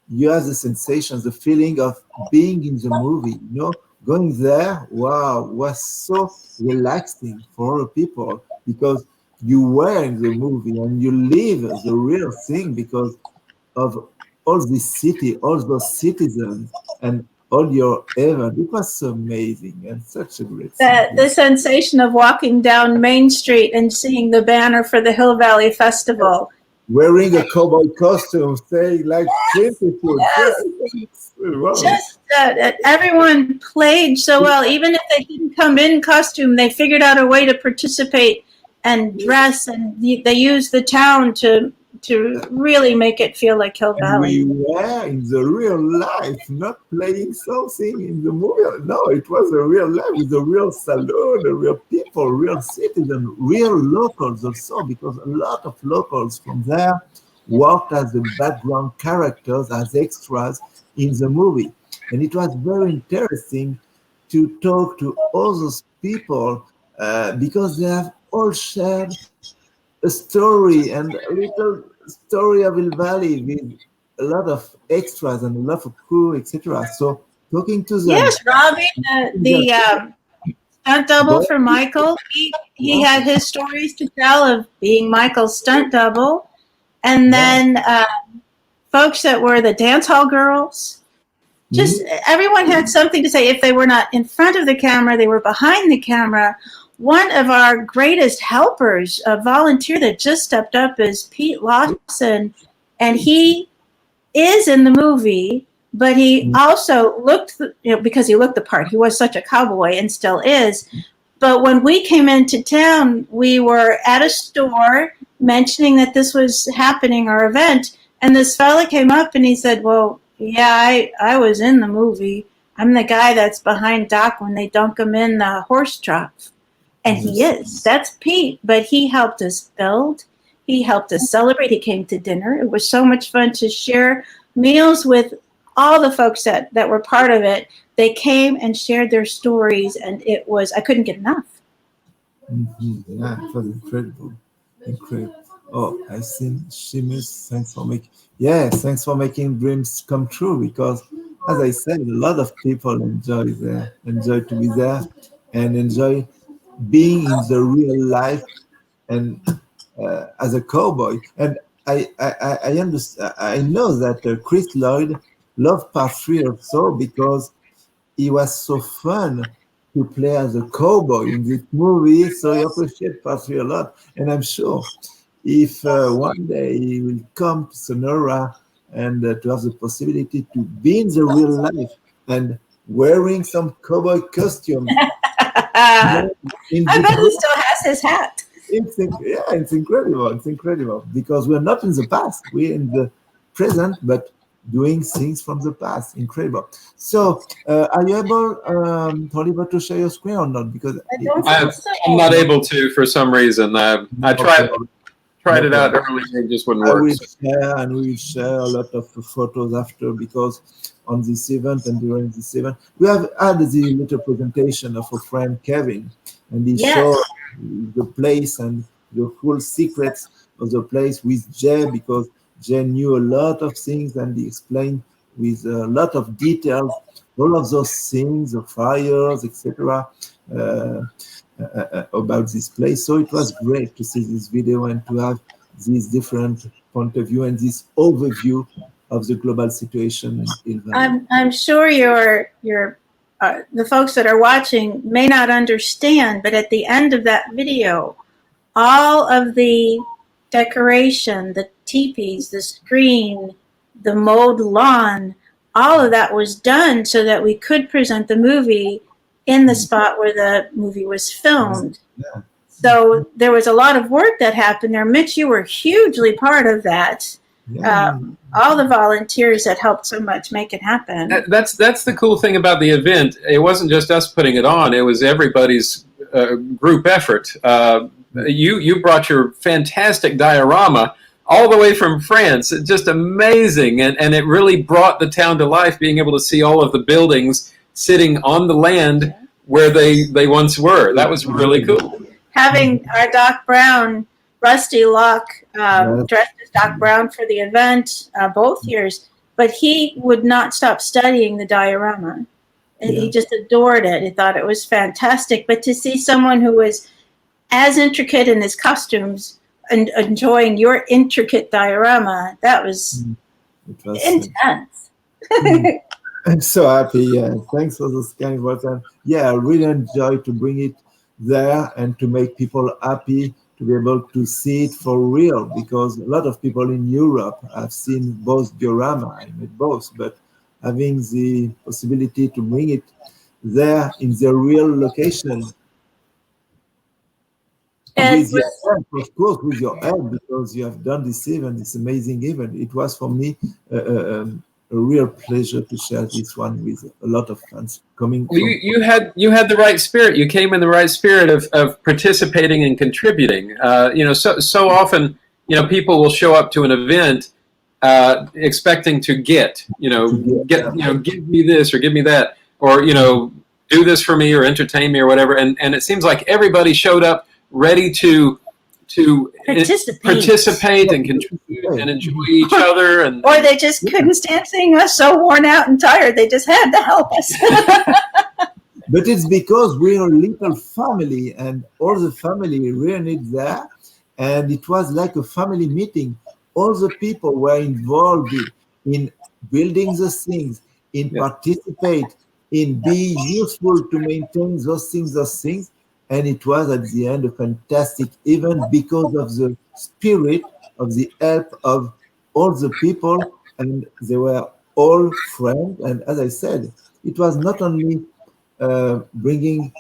you have the sensation, the feeling of being in the movie. You know, going there, wow, was so relaxing for all people because you were in the movie and you live the real thing because of all this city, all those citizens, and all your event. It was so amazing and such a great thing. The sensation of walking down Main Street and seeing the banner for the Hill Valley Festival. Wearing a cowboy costume, saying like beautiful. Yes. Just everyone played so well. Even if they didn't come in costume, they figured out a way to participate and dress, and they used the town to really make it feel like Hill Valley. We were in the real life, not playing something in the movie. No, it was a real life with a real saloon, a real people, real citizens, real locals also, because a lot of locals from there worked as the background characters, as extras in the movie. And it was very interesting to talk to all those people because they have all shared a story and a little story of Hill Valley with a lot of extras and a lot of crew, etc. So talking to them. Yes, Robbie, the stunt double for Michael, he had his stories to tell of being Michael's stunt double. And then folks that were the dance hall girls, just everyone had something to say. If they were not in front of the camera, they were behind the camera. One of our greatest helpers, a volunteer that just stepped up, is Pete Lawson, and he is in the movie, but he also looked, because he looked the part. He was such a cowboy and still is. But when we came into town, we were at a store mentioning that this was happening, our event, and this fella came up and he said, well, yeah, I was in the movie. I'm the guy that's behind Doc when they dunk him in the horse trough. And he is. That's Pete. But he helped us build. He helped us celebrate. He came to dinner. It was so much fun to share meals with all the folks that were part of it. They came and shared their stories, and it was, I couldn't get enough. Yeah, it was incredible. Incredible. Oh, I think Seamus, thanks for making dreams come true, because as I said, a lot of people enjoy to be there and enjoy being in the real life and as a cowboy. And I understand. I know that Chris Lloyd loved Part 3 also because it was so fun to play as a cowboy in this movie. So I appreciate Part 3 a lot. And I'm sure if one day he will come to Sonora and to have the possibility to be in the real life and wearing some cowboy costume. I bet he still has his hat. It's incredible. It's incredible because we're not in the past. We're in the present, but doing things from the past. Incredible. So, are you able, Oliver, to share your screen or not? Because I'm not able to for some reason. I tried it out earlier, it just wouldn't work. We will share a lot of photos after, because on this event and during this event, we have had the little presentation of a friend, Kevin, and he showed the place and the full secrets of the place with Jay, because Jay knew a lot of things and he explained with a lot of details all of those things, the fires, etc. About this place. So it was great to see this video and to have this different point of view and this overview of the global situation in Valley. I'm sure the folks that are watching may not understand, but at the end of that video, all of the decoration, the teepees, the screen, the mowed lawn, all of that was done so that we could present the movie in the spot where the movie was filmed. Yeah. So there was a lot of work that happened there. Mitch, you were hugely part of that. Yeah. All the volunteers that helped so much make it happen. That's the cool thing about the event. It wasn't just us putting it on; it was everybody's group effort. You brought your fantastic diorama all the way from France. It's just amazing, and it really brought the town to life. Being able to see all of the buildings sitting on the land where they once were. That was really cool. Having our Doc Brown, Rusty Locke, dressed as Doc Brown for the event both years, but he would not stop studying the diorama. He just adored it. He thought it was fantastic. But to see someone who was as intricate in his costumes and enjoying your intricate diorama, that was intense. I'm so happy. Yeah, thanks for those kind words. And yeah, I really enjoy to bring it there and to make people happy to be able to see it for real, because a lot of people in Europe have seen both diorama, I made both, but having the possibility to bring it there in the real location. And with your help, of course, with your help, because you have done this event, this amazing event. It was for me a real pleasure to share this one with a lot of fans coming. Well, you had the right spirit. You came in the right spirit of participating and contributing. So often, people will show up to an event expecting to give me this or give me that, or do this for me or entertain me or whatever. And it seems like everybody showed up ready to participate and contribute and enjoy each other, or they just couldn't stand seeing us so worn out and tired. They just had to help us. But it's because we're a little family, and all the family really there, and it was like a family meeting. All the people were involved in building the things, in participate, in be useful to maintain those things. And it was at the end a fantastic event because of the spirit, of the help of all the people, and they were all friends. And as I said, it was not only bringing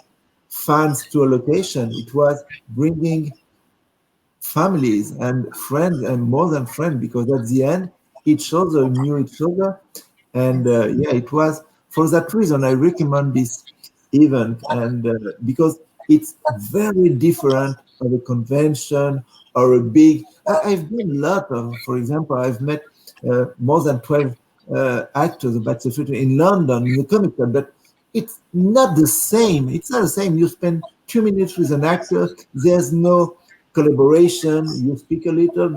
fans to a location, it was bringing families and friends, and more than friends, because at the end, each other knew each other. And it was for that reason I recommend this event, and because it's very different of a convention or a big. I've been a lot of, for example, I've met more than 12 actors about the future in London in the Comic Con, but it's not the same. It's not the same. You spend 2 minutes with an actor. There's no collaboration. You speak a little,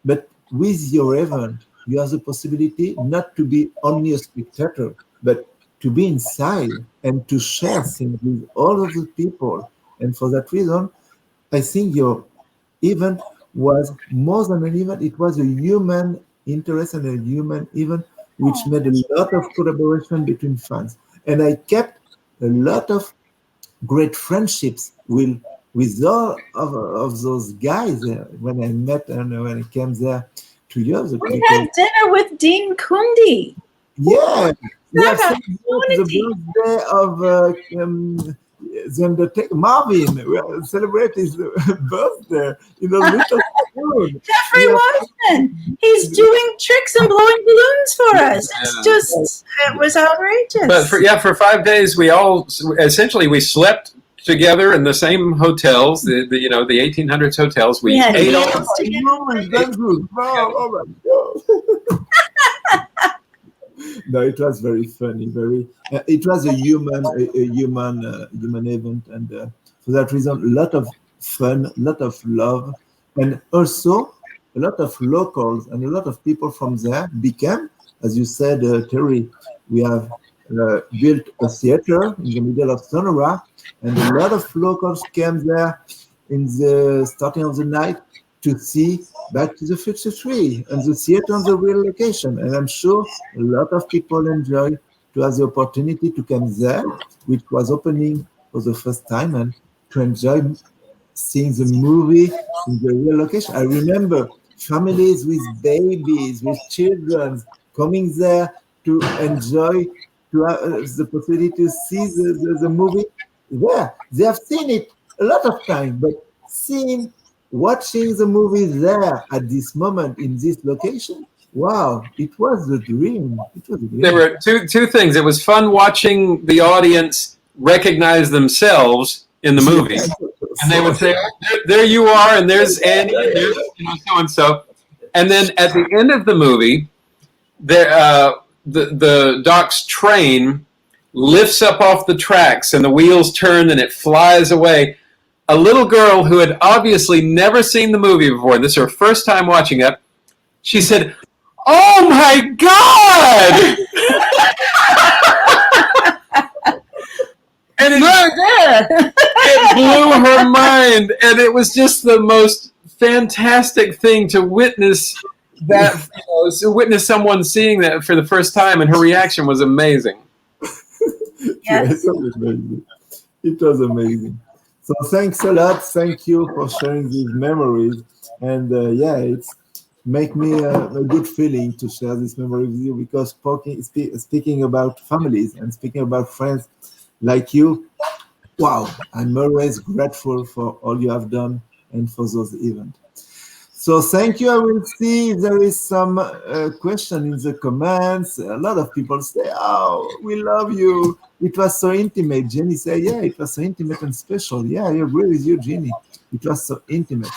but with your event, you have the possibility not to be only a spectator, but to be inside and to share things with all of the people. And for that reason, I think your event was more than an event. It was a human interest and a human event, which made a lot of collaboration between fans. And I kept a lot of great friendships with all of those guys when I met and when I came there 2 years ago. We had dinner with Dean Kundi. Yeah. Yes, the birthday of the Undertaker, Marvin. We celebrate his birthday in a little town. Jeffrey Watson. He's doing tricks and blowing balloons for us. It's just, it was outrageous. But for 5 days, we all we slept together in the same hotels, the 1800s hotels. We ate all together. Oh my God. No, it was very funny. It was a human event, and for that reason, a lot of fun, a lot of love, and also a lot of locals and a lot of people from there became, as you said, Terry. We have built a theater in the middle of Sonora, and a lot of locals came there in the starting of the night to see Back to the Future 3 and the theater on the real location. And I'm sure a lot of people enjoy to have the opportunity to come there, which was opening for the first time, and to enjoy seeing the movie in the real location. I remember families with babies, with children coming there to enjoy, to have the possibility to see the movie there. They have seen it a lot of times, but watching the movie there at this moment in this location, wow, it was a dream. It was a dream. There were two things. It was fun watching the audience recognize themselves in the movie. And they would say, oh, there you are, and there's Annie, and there's so-and-so. And then at the end of the movie, the Doc's train lifts up off the tracks, and the wheels turn, and it flies away. A little girl who had obviously never seen the movie before, this is her first time watching it, she said, "Oh my God!" And it blew her mind, and it was just the most fantastic thing to witness that, to witness someone seeing that for the first time, and her reaction was amazing. Yes. It was amazing. It was amazing. So thanks a lot. Thank you for sharing these memories. And it's make me a good feeling to share this memory with you, because speaking about families and speaking about friends like you, wow, I'm always grateful for all you have done and for those events. So thank you. I will see if there is some question in the comments. A lot of people say, "Oh, we love you. It was so intimate." Jenny said, "Yeah, it was so intimate and special." Yeah, I agree with you, Jenny. It was so intimate.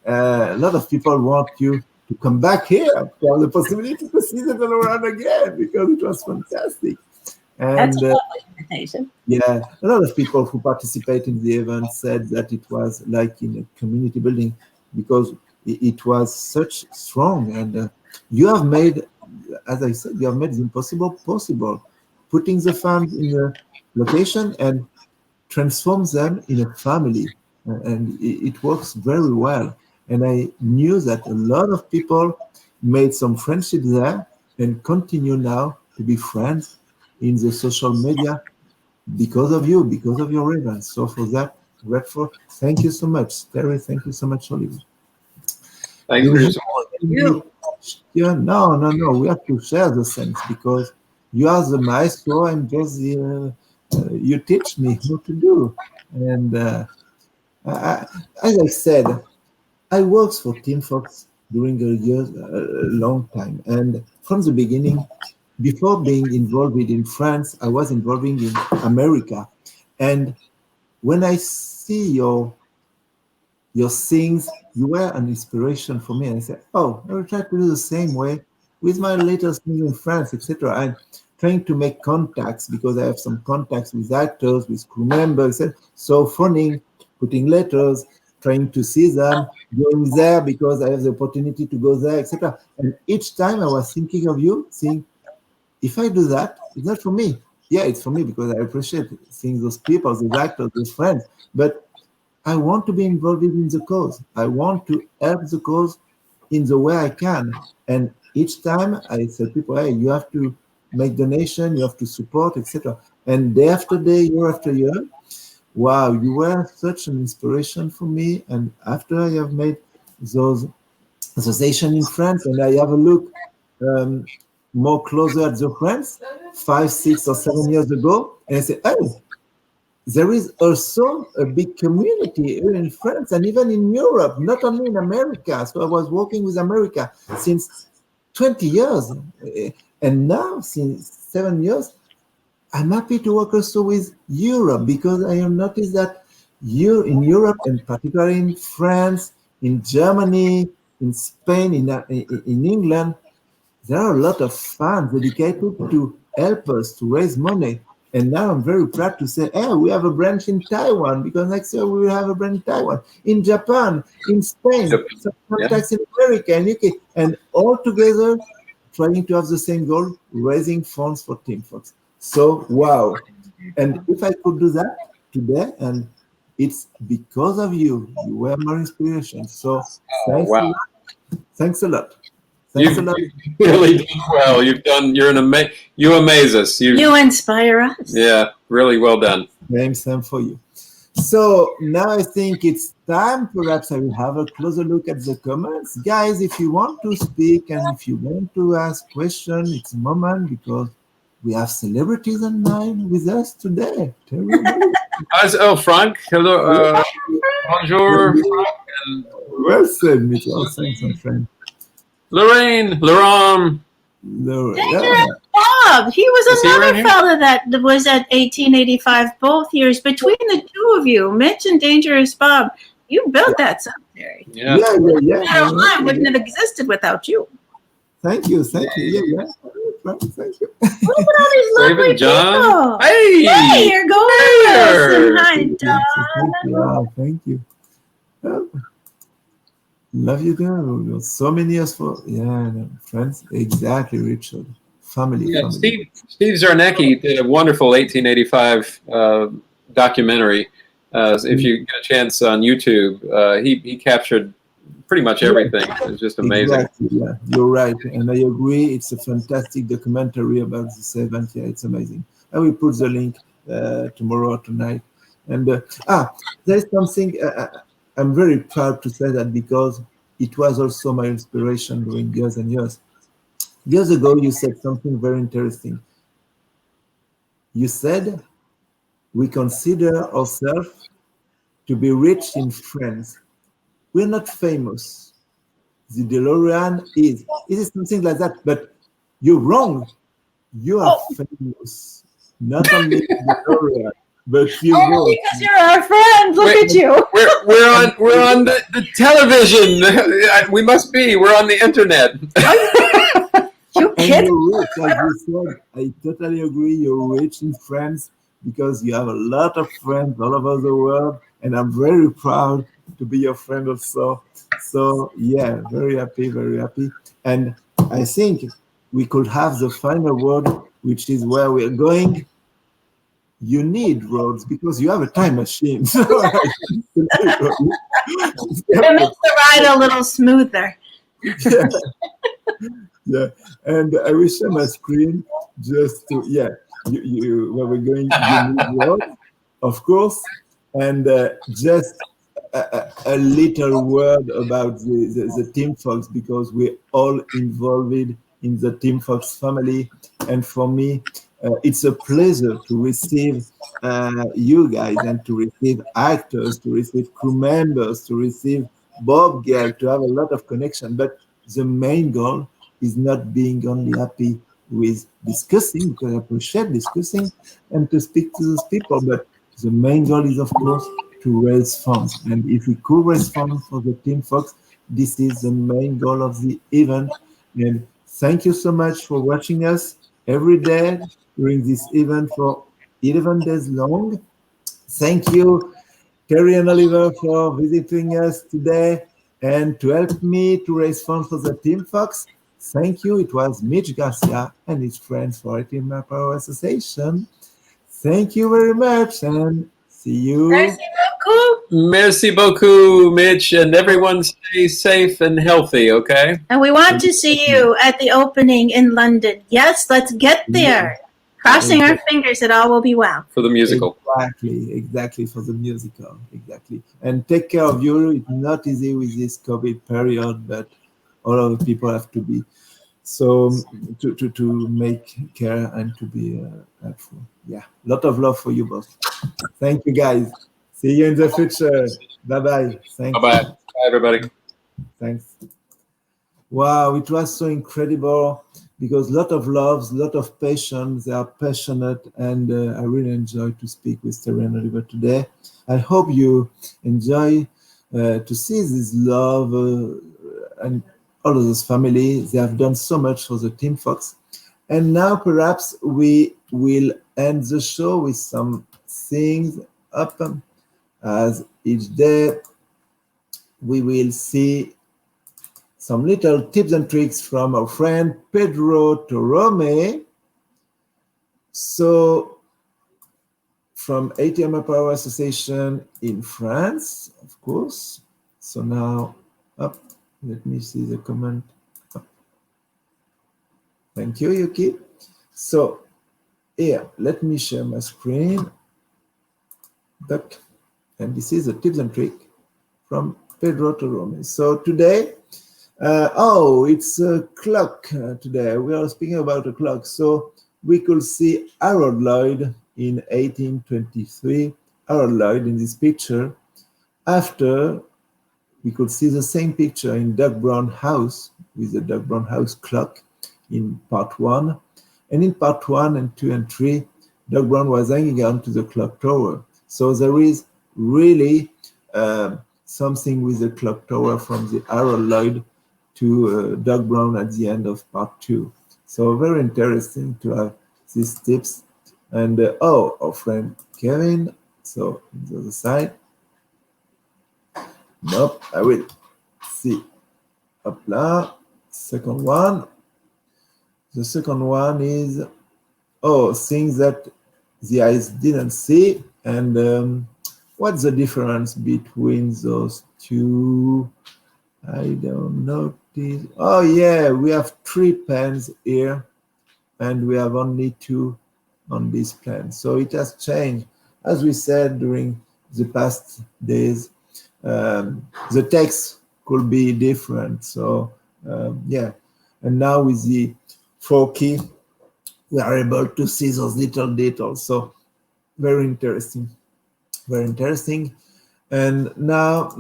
A lot of people want you to come back here for the possibility to see the around again, because it was fantastic. And That's a lovely invitation. yeah, a lot of people who participate in the event said that it was like in a community building, because it was such strong. And you have made, as I said, you have made the impossible possible, putting the fans in a location and transform them in a family. And it works very well. And I knew that a lot of people made some friendship there and continue now to be friends in the social media because of you, because of your events. So for that, grateful. Thank you so much, Terry. Thank you so much, Oliver. Thanks for your support. Yeah, no. We have to share the things, because you are the maestro and just you teach me how to do. And as I said, I worked for Team Fox during a long time. And from the beginning, before being involved in France, I was involved in America. And when I see your things, you were an inspiration for me. And I said, oh, I will try to do the same way with my latest things in France, etc. And trying to make contacts, because I have some contacts with actors, with crew members, etc. So phoning, putting letters, trying to see them, going there because I have the opportunity to go there, etc. And each time I was thinking of you, saying, if I do that, it's not for me. Yeah, it's for me because I appreciate seeing those people, those actors, those friends. But I want to be involved in the cause. I want to help the cause in the way I can. And each time I say to people, hey, you have to make donation, you have to support, etc. And day after day, year after year, wow, you were such an inspiration for me. And after I have made those associations in France, and I have a look more closer at the friends 5, 6, or 7 years ago, and I say, oh, there is also a big community here in France and even in Europe, not only in America. So I was working with America since 20 years. And now, since 7 years, I'm happy to work also with Europe, because I have noticed that in Europe, and particularly in France, in Germany, in Spain, in England, there are a lot of funds dedicated to help us to raise money. And now I'm very proud to say, hey, we have a branch in Taiwan, because next year we will have a branch in Taiwan, in Japan, in Spain, some contacts in America and UK, and all together trying to have the same goal, raising funds for Team Fox. So, wow. And if I could do that today, and it's because of you, you were my inspiration. So thanks a lot. Thanks a lot. Thanks a lot. You've really done well. You amaze us. You inspire us. Yeah, really well done. Same for you. So now I think it's time. Perhaps I will have a closer look at the comments. Guys, if you want to speak and if you want to ask questions, it's a moment because we have celebrities online with us today. Oh, Frank. Hello. Bonjour, Frank. And Well said, Mitchell. Thanks, my friend. Lorraine. Laurent. Dangerous Bob. He was another fella that was at 1885 both years. Between the two of you, Mitch and Dangerous Bob, you built that cemetery. Yeah. That line wouldn't have existed without you. Thank you. Thank you. Thank you. Look at all these lovely John. people. Hey, you're going. Hi, Don. Thank you. Love you, girl. So many years for friends. Exactly, Richard. Family. Yeah, family. Steve Zarnecki did a wonderful 1885 documentary. If you get a chance on YouTube, he captured pretty much everything. It's just amazing. Exactly, yeah, you're right, and I agree. It's a fantastic documentary about this event. Yeah, it's amazing. I will put the link tomorrow or tonight. And there's something I'm very proud to say that because it was also my inspiration during years and years. Years ago, you said something very interesting. You said we consider ourselves to be rich in friends. We're not famous. The DeLorean is. It is something like that, but you're wrong. You are famous. Not only DeLorean, but you because you're our friend. Look at you. We're on the television. We must be. We're on the internet. You kidding? You're rich, as you said. I totally agree. You're rich in friends because you have a lot of friends all over the world, and I'm very proud to be your friend also. So yeah, very happy, very happy. And I think we could have the final word, which is where we're going. You need roads because you have a time machine. So it makes the ride a little smoother. Yeah, and I will share my screen just to you where we're going. You need roads, of course, and just a little word about the Team Fox because we're all involved in the Team Fox family, and for me, it's a pleasure to receive you guys and to receive actors, to receive crew members, to receive Bob Gale, to have a lot of connection. But the main goal is not being only happy with discussing, because I appreciate discussing and to speak to those people, but the main goal is, of course, to raise funds. And if we could raise funds for the Team Fox, this is the main goal of the event. And thank you so much for watching us every day during this event for 11 days long. Thank you, Terry and Oliver, for visiting us today and to help me to raise funds for the Team Fox. Thank you. It was Mitch Garcia and his friends for Team Power Association. Thank you very much and see you. Merci beaucoup. Merci beaucoup, Mitch, and everyone stay safe and healthy, okay? And we want to see you at the opening in London. Yes, let's get there. Crossing our fingers that all will be well. For the musical. Exactly, for the musical, exactly. And take care of you. It's not easy with this COVID period, but all of the people have to be so to make care and to be helpful. Yeah, a lot of love for you both. Thank you, guys. See you in the future. Bye-bye. Thanks. Bye-bye. Bye, everybody. Thanks. Wow, it was so incredible because a lot of love, a lot of patience. They are passionate, and I really enjoyed to speak with Terry and Oliver today. I hope you enjoy to see this love and all of this family. They have done so much for the Team Fox. And now perhaps we will end the show with some things up as each day we will see some little tips and tricks from our friend Pedro Torome. So from ATM Power Association in France, of course. So now up, let me see the comment. Thank you, Yuki. So here, let me share my screen. Back. And this is a tips and trick from Pedro Torome. So today, it's a clock today. We are speaking about a clock. So we could see Harold Lloyd in 1823, Harold Lloyd in this picture. After, we could see the same picture in Doc Brown house with the Doc Brown house clock in part 1. And in part 1 and 2 and 3, Doc Brown was hanging on to the clock tower. So there is really something with the clock tower from the Harold Lloyd to Doc Brown at the end of part 2. So very interesting to have these tips. And our friend Kevin, so on the other side. Nope, I will see. Hop là. Second one. The second one is, things that the eyes didn't see. And what's the difference between those two? I don't notice. Oh yeah, we have 3 pens here and we have only 2 on this pen. So it has changed. As we said during the past days, the text could be different. So yeah, and now with the 4 key, we are able to see those little details. So very interesting, very interesting. And now,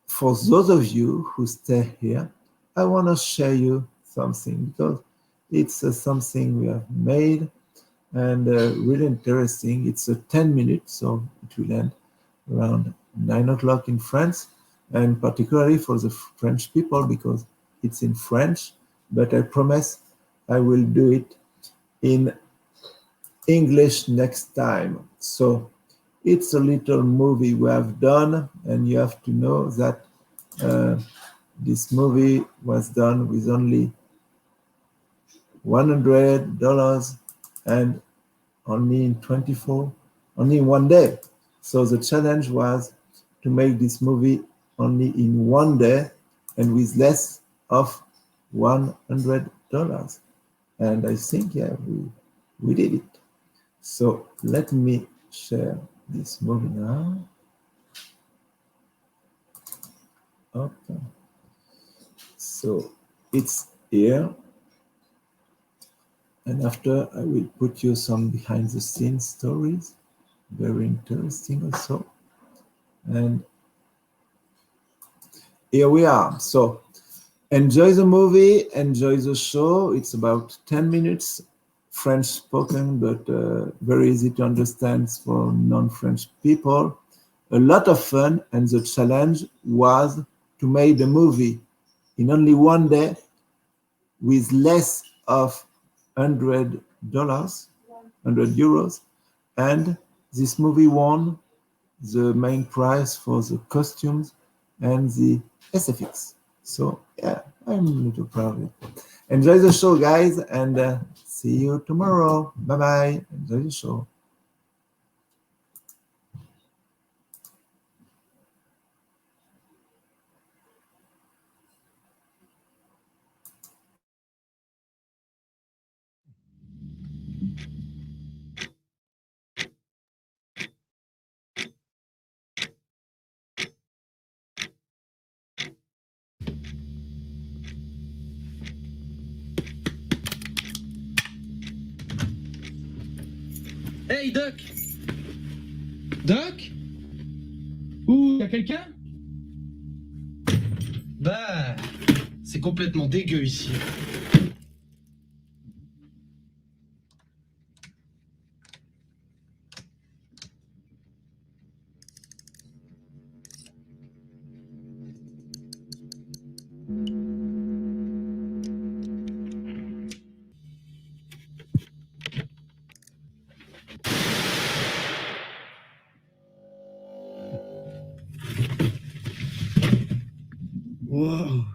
for those of you who stay here, I want to share you something because it's something we have made and really interesting. It's a 10 minutes, so it will end around 9 o'clock in France, and particularly for the French people because it's in French, but I promise I will do it in English next time. So it's a little movie we have done, and you have to know that this movie was done with only $100 and only in 1 day. So the challenge was to make this movie only in 1 day and with less of $100. And I think, yeah, we did it. So let me share this movie now. Okay. So it's here. And after I will put you some behind the scenes stories. Very interesting also. And here we are. So enjoy the movie, enjoy the show. It's about 10 minutes, French spoken, but very easy to understand for non-French people. A lot of fun, and the challenge was to make the movie in only 1 day with less of $100, 100 euros, and this movie won the main prize for the costumes and the SFX. So yeah, I'm a little proud of it. Enjoy the show, guys, and see you tomorrow. Bye-bye. Enjoy the show. Hey Doc! Doc? Ouh, y'a quelqu'un? Bah, c'est complètement dégueu ici. Wow,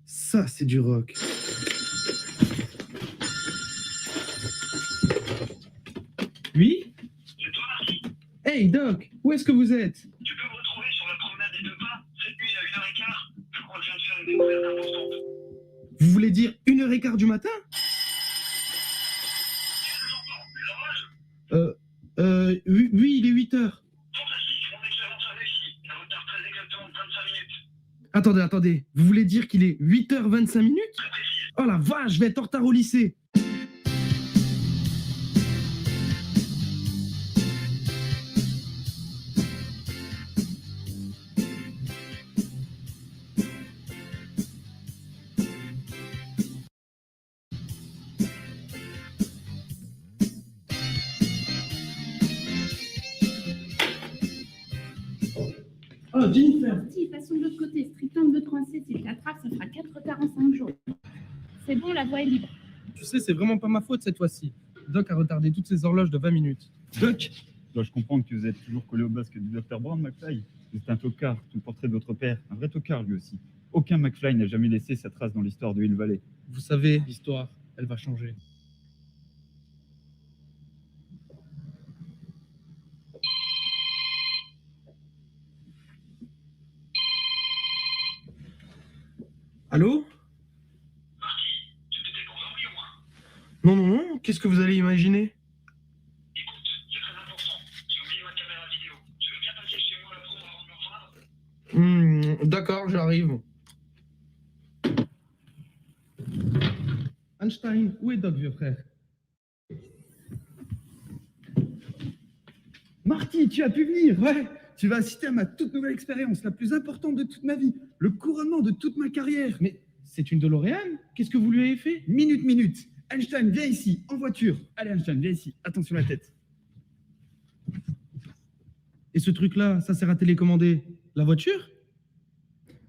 ça c'est du rock. Oui? C'est toi, Marty. Hey Doc, où est-ce que vous êtes? Tu peux me retrouver sur la promenade des 2 pas, cette nuit à 1h15. Je crois que je viens de faire une découverte importante. Vous voulez dire 1h15 du matin? Qu'est-ce que j'entends? Une horloge? Oui, il est 8h. Fantastique, mon expert Attendez. Vous voulez dire qu'il est 8h25 minutes? Oh la vache, je vais être en retard au lycée. Oh, Jennifer. Si, passons de l'autre côté. Strict angle de coincé, si je l'attrape, ça fera 4 retards en 5 jours. C'est bon, la voie est libre. Tu sais, c'est vraiment pas ma faute cette fois-ci. Doc a retardé toutes ses horloges de 20 minutes. Doc, dois-je comprendre que vous êtes toujours collé au basque du Dr Brown, McFly? Vous êtes un tocard, tout le portrait de votre père, un vrai tocard lui aussi. Aucun McFly n'a jamais laissé sa trace dans l'histoire de Hill Valley. Vous savez, l'histoire, elle va changer. Allô? Marty, tu t'étais pour moi, oui ou moins? Non, qu'est-ce que vous allez imaginer? Écoute, c'est très important. J'ai oublié ma caméra vidéo. Tu veux bien passer chez moi la prendre avant de me rejoindre? D'accord, j'arrive. Einstein, où est Doc, vieux frère? Marty, tu as pu venir, ouais. Tu vas assister à ma toute nouvelle expérience, la plus importante de toute ma vie, le couronnement de toute ma carrière. Mais c'est une DeLorean? Qu'est-ce que vous lui avez fait? Minute. Einstein, viens ici, en voiture. Allez, Einstein, viens ici. Attention la tête. Et ce truc-là, ça sert à télécommander la voiture?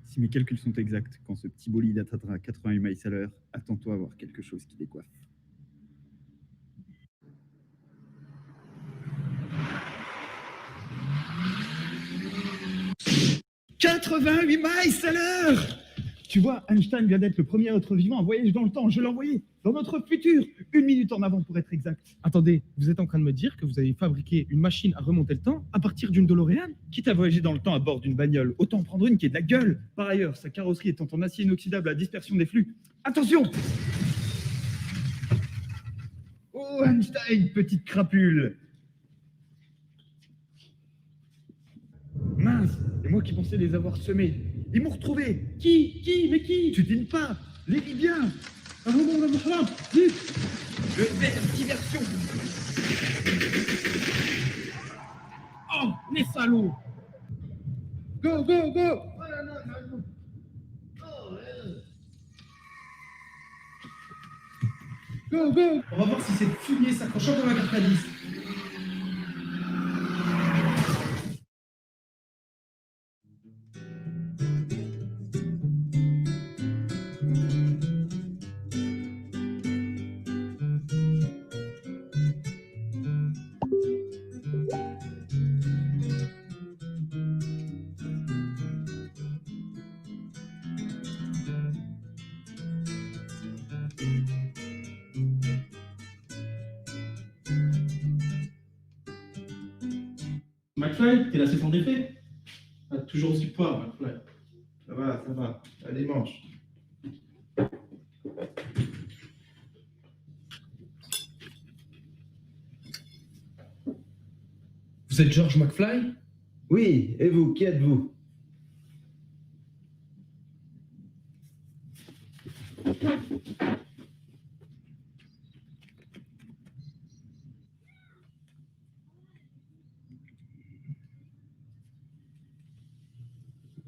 Si mes calculs sont exacts, quand ce petit bolide atteindra 88 miles à l'heure, attends-toi à voir quelque chose qui décoiffe. « 88 miles à l'heure ! Tu vois, Einstein vient d'être le premier être vivant à voyager dans le temps. Je l'ai envoyé dans notre futur, 1 minute en avant pour être exact. Attendez, vous êtes en train de me dire que vous avez fabriqué une machine à remonter le temps à partir d'une DeLorean? Quitte à voyager dans le temps à bord d'une bagnole, autant prendre une qui est de la gueule. Par ailleurs, sa carrosserie étant en acier inoxydable à dispersion des flux. Attention! Oh, Einstein, petite crapule! Mince, c'est moi qui pensais les avoir semés. Ils m'ont retrouvé. Mais qui? Tu dînes pas. Les Libyens. Ah non, vite. Je fais une diversion. Oh, les salauds! Go. Go. On va voir si c'est fumier s'accrochant dans la carte à 10. McFly, t'es lassé sans défait? Ah, toujours aussi poire, McFly. Ça va. Allez, mange. Vous êtes George McFly? Oui, et vous, qui êtes-vous?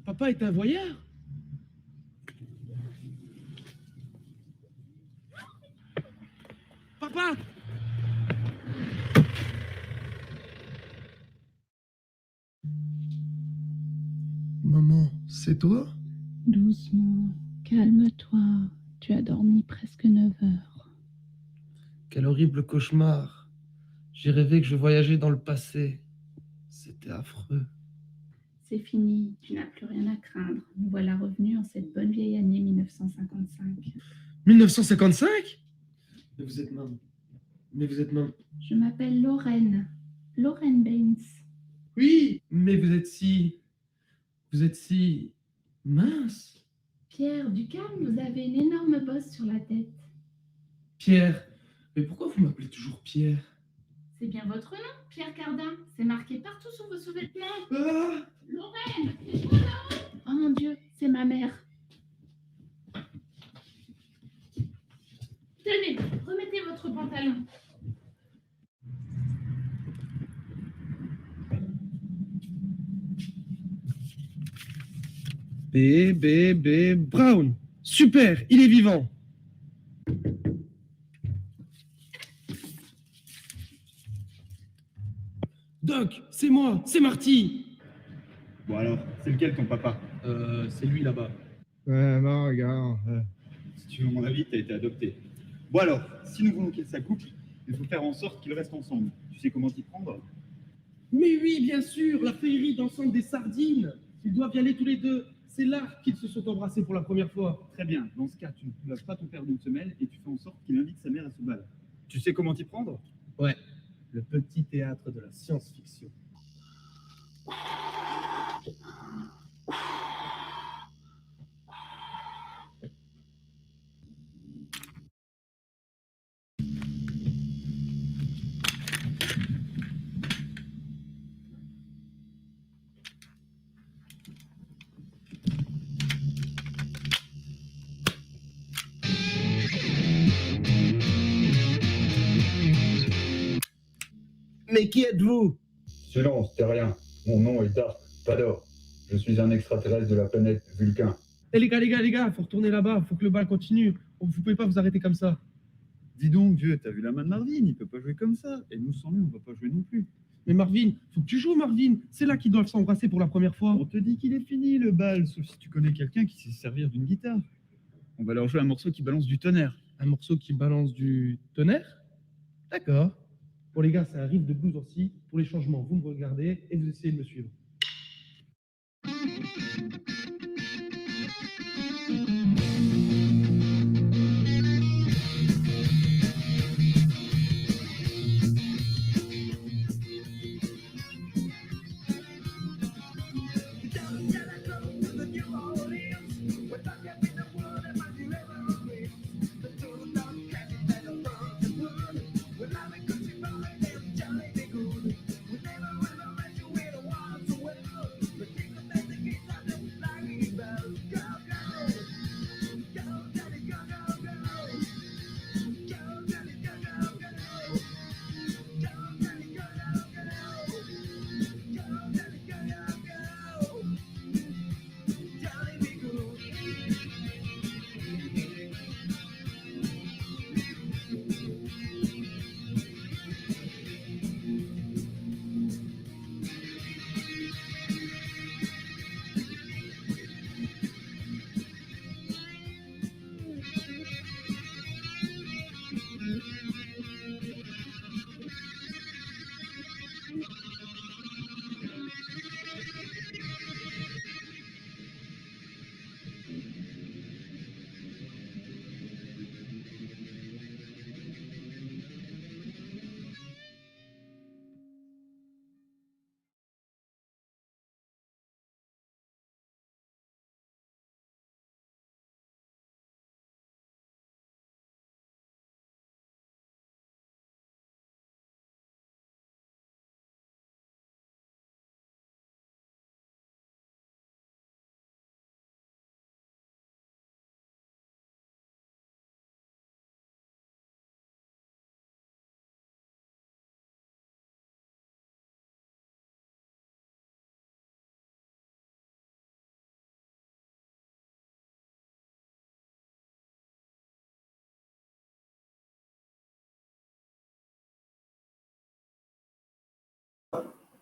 Papa est un voyeur? Papa! Maman, c'est toi? Doucement, calme-toi. Tu as dormi presque 9 heures. Quel horrible cauchemar. J'ai rêvé que je voyageais dans le passé. C'était affreux. C'est fini, tu n'as plus rien à craindre. Nous voilà revenus en cette bonne vieille année 1955. 1955? Mais vous êtes maman. Je m'appelle Lorraine. Lorraine Baines. Oui, mais vous êtes si mince. Pierre, du calme, vous avez une énorme bosse sur la tête. Pierre. Mais pourquoi vous m'appelez toujours Pierre? C'est bien votre nom, Pierre Cardin. C'est marqué partout sur vos sous-vêtements. Ah! Lorraine, c'est toi là-haut? Oh mon Dieu, C'est ma mère. Tenez, remettez votre pantalon. B. Brown. Super, il est vivant. Doc, c'est moi, c'est Marty. Bon alors, c'est lequel ton papa? C'est lui là-bas. Ouais, non, regarde. Si tu veux mon avis, t'as été adopté. Bon alors, si nous voulons qu'il s'accouple, il faut faire en sorte qu'ils restent ensemble. Tu sais comment t'y prendre? Mais oui, bien sûr, la féerie d'ensemble des sardines. Ils doivent y aller tous les deux. C'est là qu'ils se sont embrassés pour la première fois. Très bien, dans ce cas, tu ne places pas ton père d'une semelle et tu fais en sorte qu'il invite sa mère à ce bal. Tu sais comment t'y prendre? Ouais, le petit théâtre de la science-fiction. Mais qui êtes-vous? Silence, t'es rien. Mon nom est Dark Pador. Je suis un extraterrestre de la planète Vulcain. Eh les gars, faut retourner là-bas, faut que le bal continue. Vous pouvez pas vous arrêter comme ça. Dis donc, vieux, t'as vu la main de Marvin? Il peut pas jouer comme ça. Et nous, sans lui, on va pas jouer non plus. Mais Marvin, faut que tu joues Marvin. C'est là qu'ils doivent s'embrasser pour la première fois. On te dit qu'il est fini le bal, sauf si tu connais quelqu'un qui sait se servir d'une guitare. On va leur jouer un morceau qui balance du tonnerre. Un morceau qui balance du tonnerre? D'accord. Bon les gars, ça arrive de blues aussi. Pour les changements, vous me regardez et vous essayez de me suivre.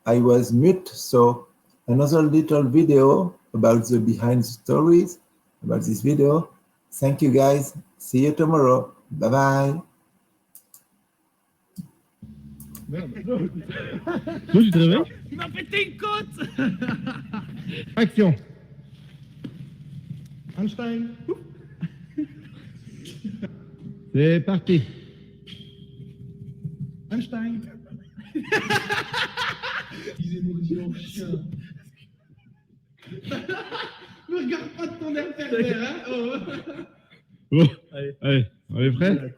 I was mute, so another little video about the behind the stories about this video. Thank you guys. See you tomorrow. Bye bye. Merde. Tu te réveilles? Il m'a pété une côte. Action. Einstein. C'est parti. Einstein. Il est mordu en chien. Ne regarde pas de ton air pervers, hein. Oh. Bon, allez, on est prêts?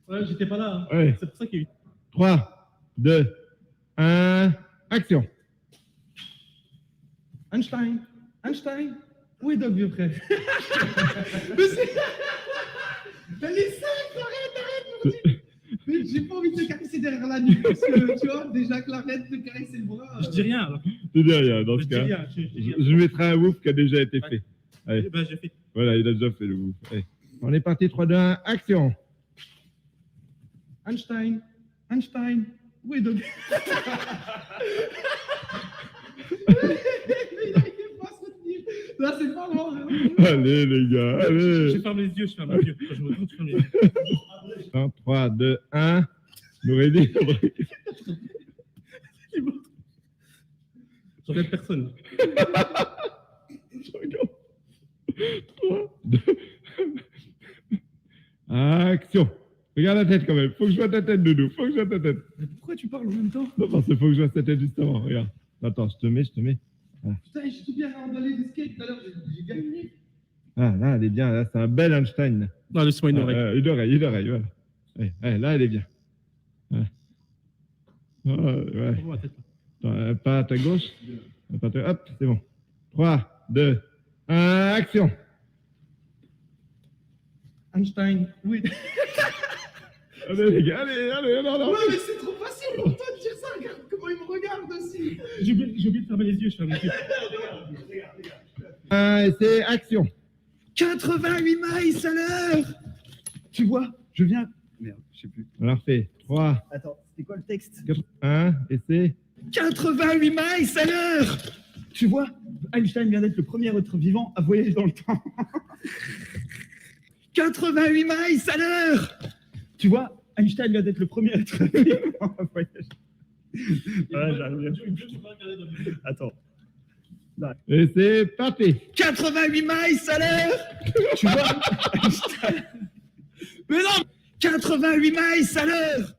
Ouais, j'étais pas là. Hein. Ouais. C'est pour ça qu'il y a eu. 3, 2, 1, action. Einstein. Où est Doc, vieux frère? Mais c'est... Mais les cinq, arrête, mais j'ai pas envie de te caresser derrière la nuque parce que tu vois, déjà que l'arrête de caresser le bras. Je dis rien alors. Tu dis rien, dans ce Je dis cas. rien. Je mettrai un whoop qui a déjà été fait. Allez. Ben, j'ai fait. Voilà, il a déjà fait le whoop. Allez. On est parti, 3, 2, 1, action. Einstein, où est Doc? Il n'arrive pas à se retenir. Là, c'est pas moi. Hein. Allez, les gars, allez. Je ferme les yeux. Quand je me retourne, je ferme les yeux. 3, 2, 1. Nourri. Je regarde personne. Je regarde. 3, 2, action. Regarde la tête quand même. Faut que je vois ta tête, Doudou. Faut que je vois ta tête. Mais pourquoi tu parles en même temps? Non, parce qu'il faut que je vois ta tête justement. Regarde. Attends, je te mets. Voilà. Putain, j'ai tout bien emballé le skate tout à l'heure. J'ai gagné. Ah, là, elle est bien. Là, c'est un bel Einstein. Non, laisse-moi une oreille. Une oreille, voilà. Ouais, là, elle est bien. Ouais. Ouais. Attends, pas à ta gauche. Hop, c'est bon. 3, 2, 1, action. Einstein, oui. Allez, les gars, allez, non. Ouais, mais c'est trop facile pour toi de dire ça. Regarde comment il me regarde aussi. J'ai oublié de fermer les yeux. Je ferme les yeux. Et c'est action. 88 miles à l'heure. Tu vois, je viens. Merde, je sais plus. On la refait. 3. Attends, c'était quoi le texte? 1, et c'est 88 miles à l'heure. Tu vois, Einstein vient d'être le premier être vivant à voyager dans le temps. 88 miles à l'heure. Tu vois, Einstein vient d'être le premier être vivant à voyager. Ouais, j'arrive. Attends. Et c'est parti. 88 miles à l'heure. Tu vois, Einstein. Mais non, 88 miles à l'heure.